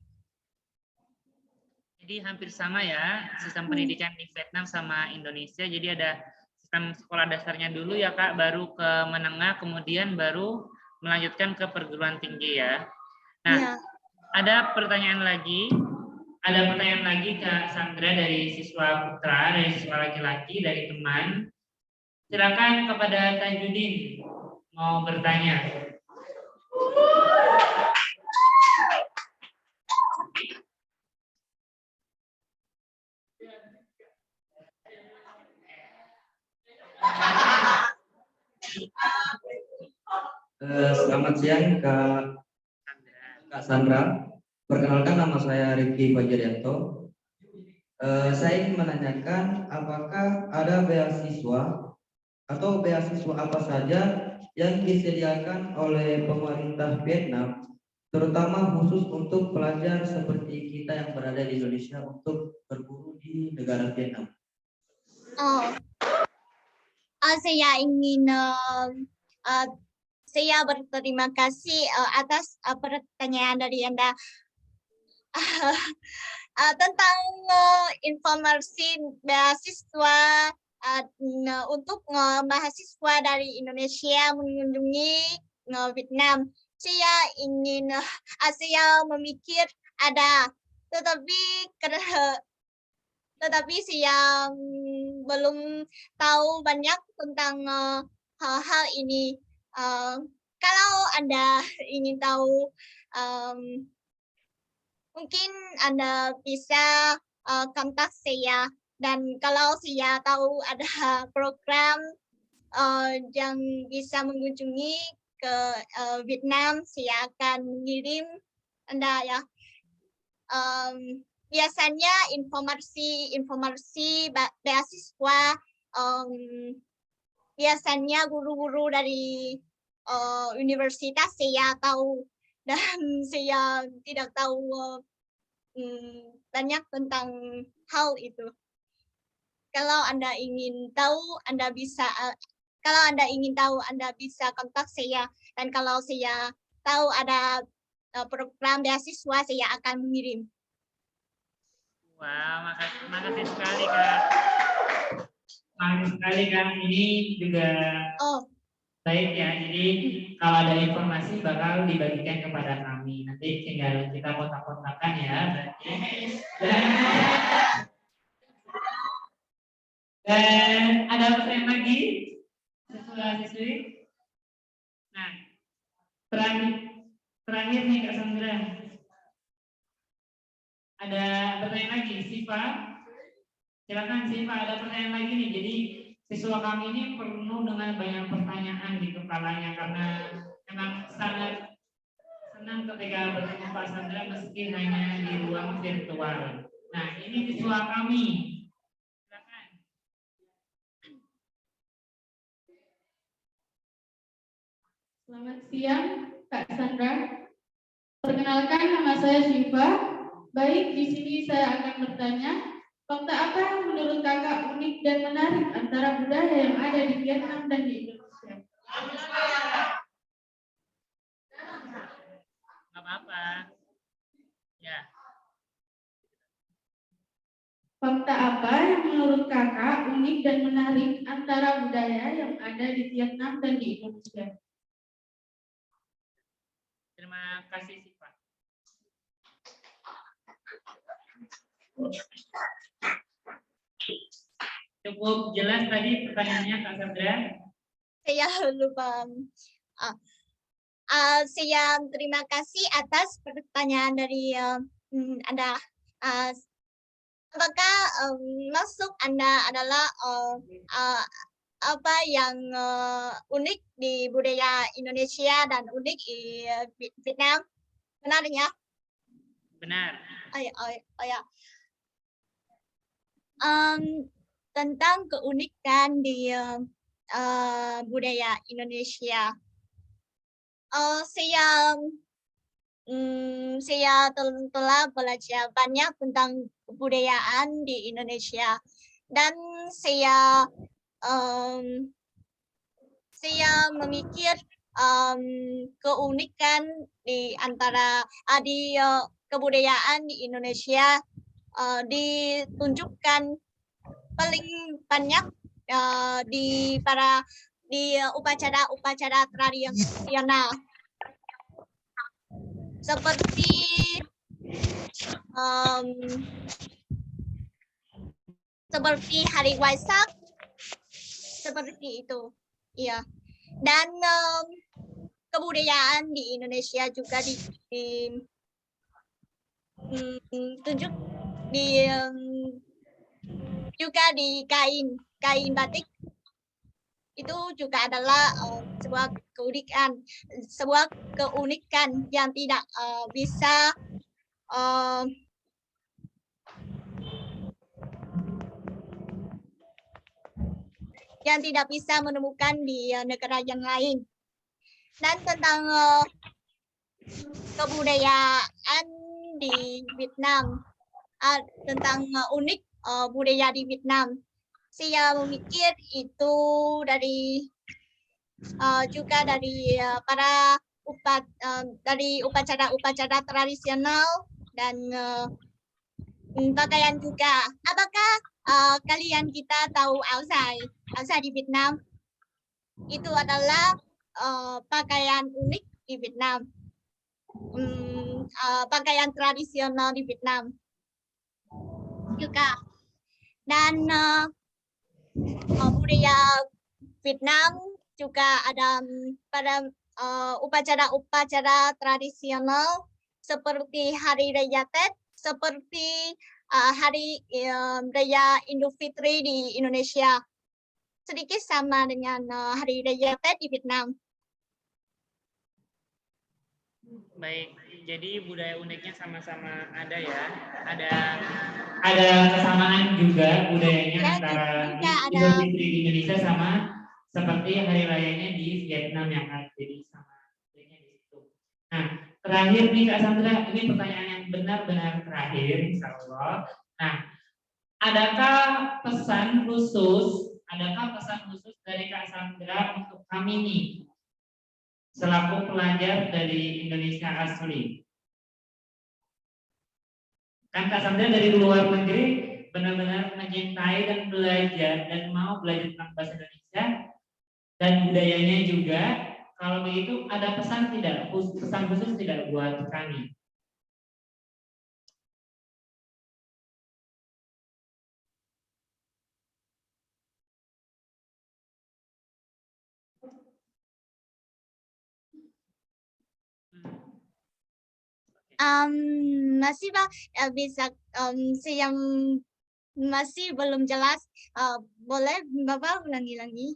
S3: Jadi hampir sama ya sistem pendidikan di Vietnam sama Indonesia. Jadi ada sistem sekolah dasarnya dulu ya Kak, baru ke menengah, kemudian baru melanjutkan ke perguruan tinggi ya. Nah,
S4: Ya.
S3: ada pertanyaan lagi. Ada pertanyaan lagi Kak Sandra dari siswa putra, dari siswa laki-laki, dari teman. Silakan kepada Tajudin mau bertanya.
S5: Selamat siang Kak Sandra. Perkenalkan, nama saya Rifki Fajrianto. Saya ingin menanyakan apakah ada beasiswa atau beasiswa apa saja yang disediakan oleh pemerintah Vietnam, terutama khusus untuk pelajar seperti kita yang berada di Indonesia untuk berburu di negara Vietnam.
S4: Saya ingin saya berterima kasih atas pertanyaan dari Anda. Tentang informasi beasiswa untuk mahasiswa dari Indonesia mengunjungi Vietnam. Saya ingin saya memikir ada, tetapi saya belum tahu banyak tentang hal-hal ini. Kalau Anda ingin tahu, mungkin Anda bisa kontak saya, dan kalau saya tahu ada program yang bisa mengunjungi ke Vietnam, saya akan mengirim Anda ya. Biasanya informasi beasiswa biasanya guru-guru dari universitas saya tahu, dan saya tidak tahu banyak tentang hal itu. Kalau Anda ingin tahu, Anda bisa kontak saya, dan kalau saya tahu ada program beasiswa, saya akan mengirim.
S3: Wah, makasih sekali Kak. Makasih sekali Kak. Ini juga baik ya. Jadi kalau ada informasi bakal dibagikan kepada kami. Nanti tinggal kita kontak-kontakan ya. Dan ada pertanyaan lagi, siswa-siswi. Nah, terakhir nih Kak Sandra. Ada pertanyaan lagi, Siva. Silakan Siva, ada pertanyaan lagi nih. Jadi siswa kami ini penuh dengan banyak pertanyaan di kepalanya karena memang sangat senang ketika bertemu Pak Sandra meski hanya di ruang virtual. Nah, ini siswa kami. Silakan.
S1: Selamat siang, Kak Sandra. Perkenalkan, nama saya Syifa. Baik, di sini saya akan bertanya, fakta apa yang menurut kakak unik dan menarik antara budaya yang ada di Vietnam dan di Indonesia?
S3: Nggak apa-apa. Ya.
S1: Fakta apa yang menurut kakak unik dan menarik antara budaya yang ada di Vietnam dan di Indonesia?
S3: Terima kasih Siva. Cukup jelas tadi pertanyaannya Kak Sandra.
S4: Saya lupa. Saya terima kasih atas pertanyaan dari Anda. Apakah maksud Anda adalah apa yang unik di budaya Indonesia dan unik di Vietnam? Benar ya?
S3: Benar.
S4: Oh ya. Tentang keunikan di budaya Indonesia, saya telah belajar banyak tentang kebudayaan di Indonesia, dan saya memikir keunikan di antara kebudayaan di Indonesia ditunjukkan paling banyak di upacara-upacara tradisional seperti Hari Waisak, seperti itu. Iya. Dan kebudayaan di Indonesia juga ditunjuk juga di kain batik. Itu juga adalah sebuah keunikan yang tidak bisa menemukan di negara yang lain. Dan tentang kebudayaan di Vietnam, tentang unik budaya di Vietnam, saya memikir itu juga dari upacara-upacara tradisional dan pakaian juga. Apakah kalian kita tahu áo dài di Vietnam? Itu adalah pakaian unik di Vietnam, pakaian tradisional di Vietnam juga. Dan budaya Vietnam juga ada pada upacara-upacara tradisional seperti Hari Raya Tet, seperti Hari Raya Idul Fitri di Indonesia. Sedikit sama dengan Hari Raya Tet di Vietnam.
S3: Baik, jadi budaya uniknya sama-sama ada ya. Ada kesamaan juga budayanya
S4: Ya,
S3: antara
S4: Idul
S3: Fitri di Indonesia sama seperti hari rayanya di Vietnam yang ada, jadi sama di situ. Nah, terakhir nih Kak Sandra, ini pertanyaan yang benar-benar terakhir, insya Allah. Nah, adakah pesan khusus dari Kak Sandra untuk kami nih selaku pelajar dari Indonesia asli? Kan Kak Sandra dari luar negeri benar-benar mencintai dan belajar dan mau belajar tentang bahasa Indonesia dan budayanya juga. Kalau begitu ada pesan khusus tidak buat kami?
S4: Masih Pak, bisa saya masih belum jelas. Boleh Bapak ulangi lagi?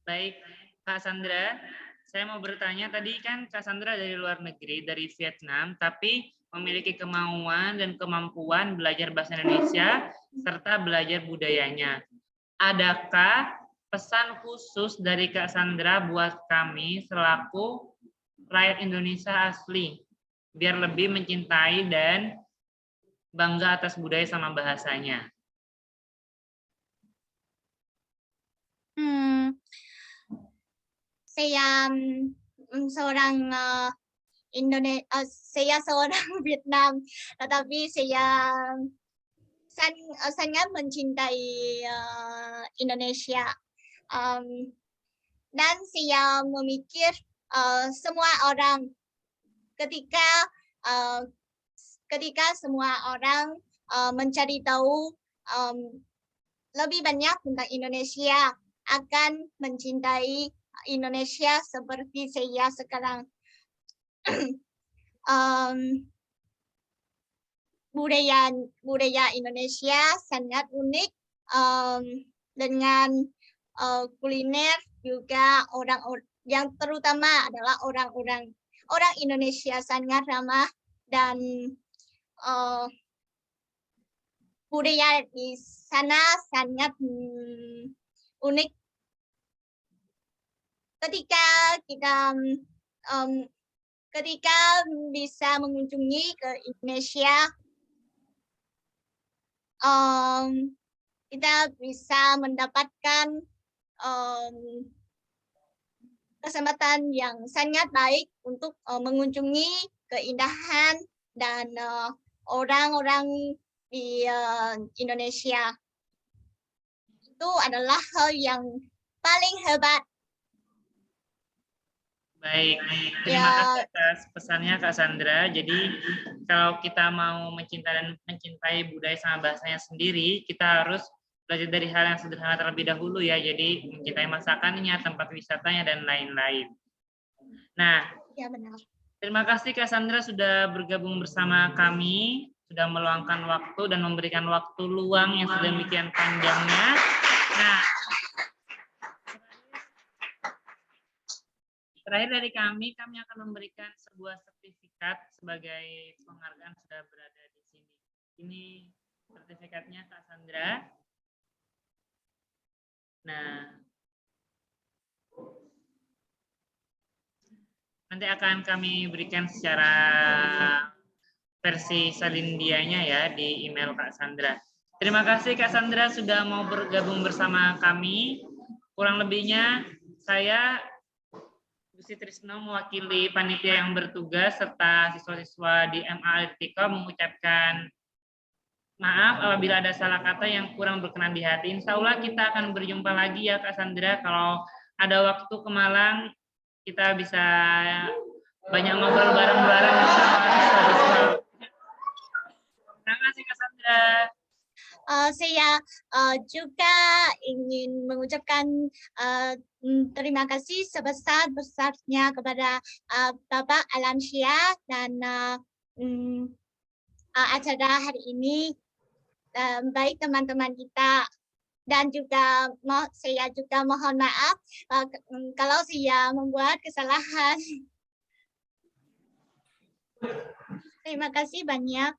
S3: Baik, Kak Sandra, saya mau bertanya, tadi kan Kak Sandra dari luar negeri, dari Vietnam, tapi memiliki kemauan dan kemampuan belajar bahasa Indonesia serta belajar budayanya. Adakah pesan khusus dari Kak Sandra buat kami selaku rakyat Indonesia asli, biar lebih mencintai dan bangga atas budaya sama bahasanya?
S4: Saya seorang saya seorang Vietnam, tetapi saya sangat mencintai Indonesia. Dan saya memikir semua orang ketika semua orang mencari tahu lebih banyak tentang Indonesia, akan mencintai Indonesia seperti saya sekarang. Budaya Indonesia sangat unik, dengan kuliner juga. Yang terutama adalah orang Indonesia sangat ramah, dan budaya di sana sangat unik. Ketika bisa mengunjungi ke Indonesia, kita bisa mendapatkan kesempatan yang sangat baik untuk mengunjungi keindahan dan orang-orang di Indonesia. Itu adalah hal yang paling hebat.
S3: Baik, terima kasih atas pesannya Kak Sandra. Jadi kalau kita mau mencintai budaya sama bahasanya sendiri, kita harus belajar dari hal yang sederhana terlebih dahulu ya. Jadi mencintai masakannya, tempat wisatanya, dan lain-lain. Nah,
S4: Ya benar.
S3: terima kasih Kak Sandra sudah bergabung bersama kami, sudah meluangkan waktu dan memberikan waktu luang yang sedemikian panjangnya. Nah, terakhir dari kami akan memberikan sebuah sertifikat sebagai penghargaan sudah berada di sini. Ini sertifikatnya Kak Sandra. Nah, nanti akan kami berikan secara versi salindianya ya di email Kak Sandra. Terima kasih Kak Sandra sudah mau bergabung bersama kami. Kurang lebihnya saya Gusti Trisno mewakili panitia yang bertugas serta siswa-siswa di MA Artika mengucapkan maaf apabila ada salah kata yang kurang berkenan di hati. Insya Allah kita akan berjumpa lagi ya Kak Sandra. Kalau ada waktu ke Malang, kita bisa banyak ngobrol bareng-bareng bersama siswa-siswa. Terima kasih Kak Sandra.
S4: Saya juga ingin mengucapkan terima kasih sebesar-besarnya kepada Bapak Alansyah dan acara hari ini, baik teman-teman kita, dan juga saya juga mohon maaf kalau saya membuat kesalahan. Terima kasih banyak.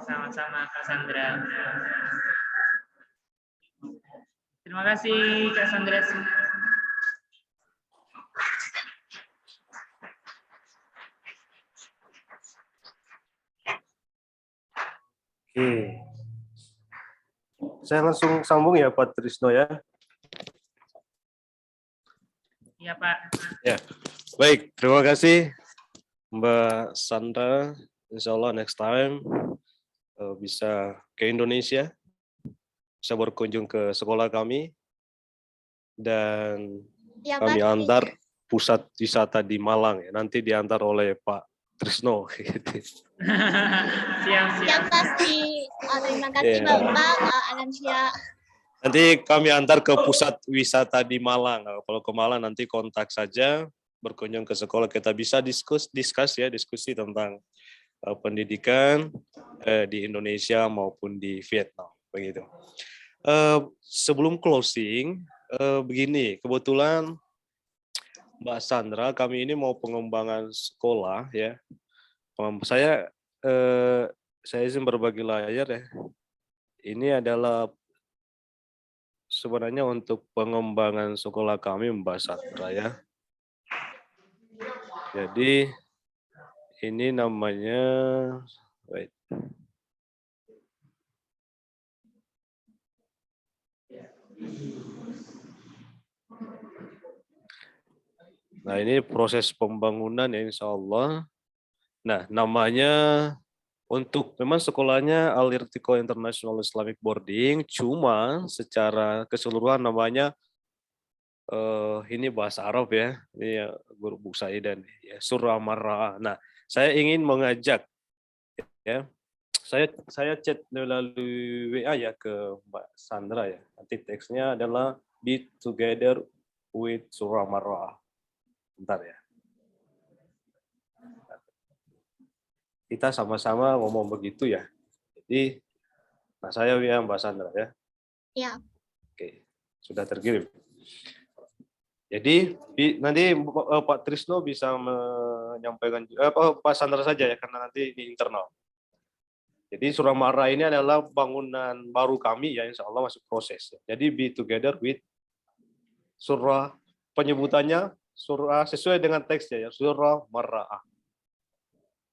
S3: Sama-sama Kak Sandra. Terima kasih Kak Sandra.
S7: Oke. Saya langsung sambung ya Pak Trisno ya.
S3: Iya Pak.
S7: Ya. Baik, terima kasih Mbak Sandra. Insya Allah next time bisa ke Indonesia, bisa berkunjung ke sekolah kami, dan
S4: Ya,
S7: kami
S4: Pak.
S7: antar pusat wisata di Malang ya. Nanti diantar oleh Pak Trisno.
S3: Siap.
S4: Yang pasti terima kasih
S7: Yeah.
S4: Bapak Alansyah.
S7: Nanti kami antar ke pusat wisata di Malang. Kalau ke Malang nanti kontak saja, berkunjung ke sekolah, kita bisa diskusi tentang pendidikan di Indonesia maupun di Vietnam, begitu. Sebelum closing, begini, kebetulan Mbak Sandra, kami ini mau pengembangan sekolah ya. Saya izin berbagi layar ya. Ini adalah sebenarnya untuk pengembangan sekolah kami Mbak Sandra ya. Jadi ini namanya Nah, ini proses pembangunan ya insya Allah. Nah, namanya memang sekolahnya Al-Irtiqa International Islamic Boarding, cuma secara keseluruhan namanya ini bahasa Arab ya, ini ya, Guru Bu Saidan ya, Surah Marra. Nah, saya ingin mengajak ya, saya chat melalui WA ya ke Mbak Sandra ya. Nanti teksnya adalah Be Together with Surah Marra. Bentar ya. Kita sama-sama ngomong begitu ya. Jadi, nah saya ya Mbak Sandra ya.
S4: Ya.
S7: Oke, sudah terkirim. Jadi nanti Pak Trisno bisa menyampaikan, Pak Sandra saja ya, karena nanti di internal. Jadi Surah Marra ini adalah bangunan baru kami ya, insya Allah masuk proses. Jadi Be Together with Surah, penyebutannya surah sesuai dengan teksnya ya, Surah Marra.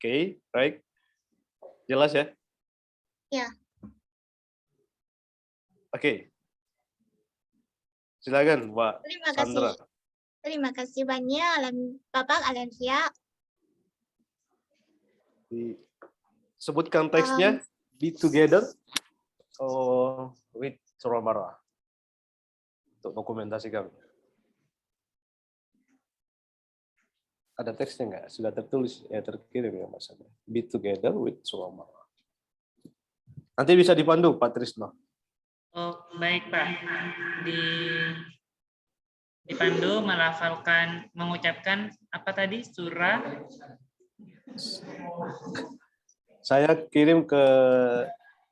S7: Oke, baik. Jelas ya?
S4: Ya.
S7: Oke. Silakan, Mbak Sandra.
S4: Terima kasih banyak Bapak Alansyah.
S7: Sebutkan teksnya. Be together with Surah Marwah. Untuk dokumentasi kami. Ada teksnya nggak? Sudah tertulis, ya terkirim ya Mas. Be together with Surah Marwah. Nanti bisa dipandu Pak Trisno.
S3: Oh, baik Pak. Dipandu melafalkan, mengucapkan apa tadi? Surah.
S7: Saya kirim ke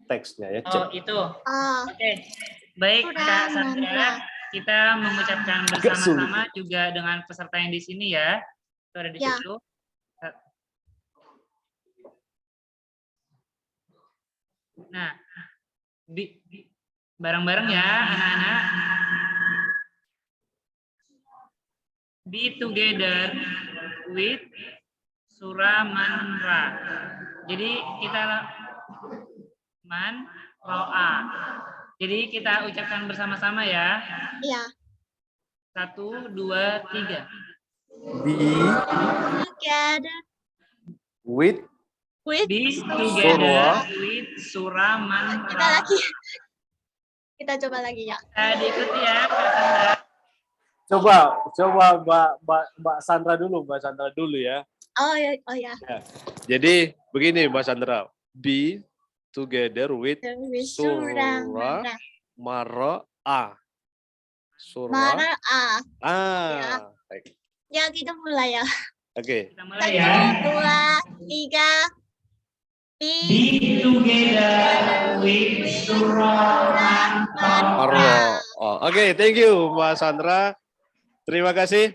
S7: teksnya ya.
S3: Oh, itu.
S4: Ah,
S3: Oke. Baik
S4: Surah
S3: Kak Sandra,
S4: Manra.
S3: kita mengucapkan bersama-sama juga dengan peserta yang di sini ya. Itu ada di
S4: Ya.
S3: situ. Nah, bareng-bareng ya anak-anak. Be together with Surah Manra. Jadi kita Man-Ro'a. Jadi kita ucapkan bersama-sama ya.
S4: Ya.
S3: 1, 2, 3.
S7: Be
S4: Together
S7: with
S4: with
S3: Be
S4: Surah.
S3: together with Surah Manra.
S4: Kita lagi. Kita coba lagi ya.
S3: Diikuti ya Kak Sandra.
S7: Coba Mbak Sandra dulu ya.
S4: Oh ya, oh ya.
S7: Jadi begini Mbak Sandra. Be together with
S4: Surah
S7: Surah Marwah. Surah.
S4: Marwah.
S7: Ah. Baik.
S4: Ya, kita mulai ya.
S7: Oke.
S3: Kita mulai ya.
S4: 1, 2, 3.
S3: Be together with Surah
S7: Marwah. Oke, thank you Mbak Sandra. Terima kasih.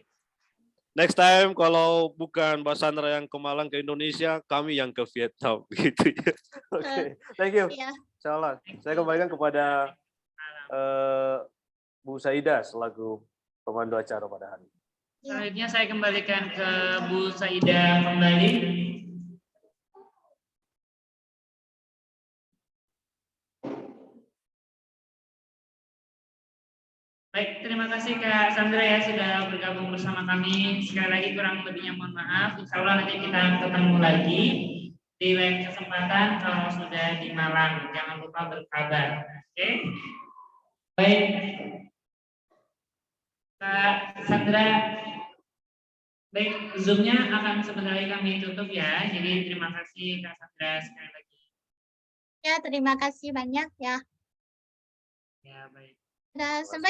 S7: Next time kalau bukan Mbak Sandra yang ke Malang ke Indonesia, kami yang ke Vietnam gitu ya. Oke, thank you.
S4: Ya.
S7: Insyaallah. Saya kembalikan kepada Bu Saidah selaku pemandu acara pada hari ini.
S3: Selanjutnya saya kembalikan ke Bu Saidah kembali. Baik, terima kasih Kak Sandra ya sudah bergabung bersama kami. Sekali lagi kurang lebihnya mohon maaf. Insya Allah nanti kita ketemu lagi di lain kesempatan kalau sudah di Malang. Jangan lupa berkabar. Oke? Baik. Kak Sandra, baik, Zoom-nya akan sebentar lagi kami tutup ya. Jadi terima kasih Kak Sandra sekali lagi.
S4: Ya, terima kasih banyak ya.
S3: Ya, baik.
S4: Sampai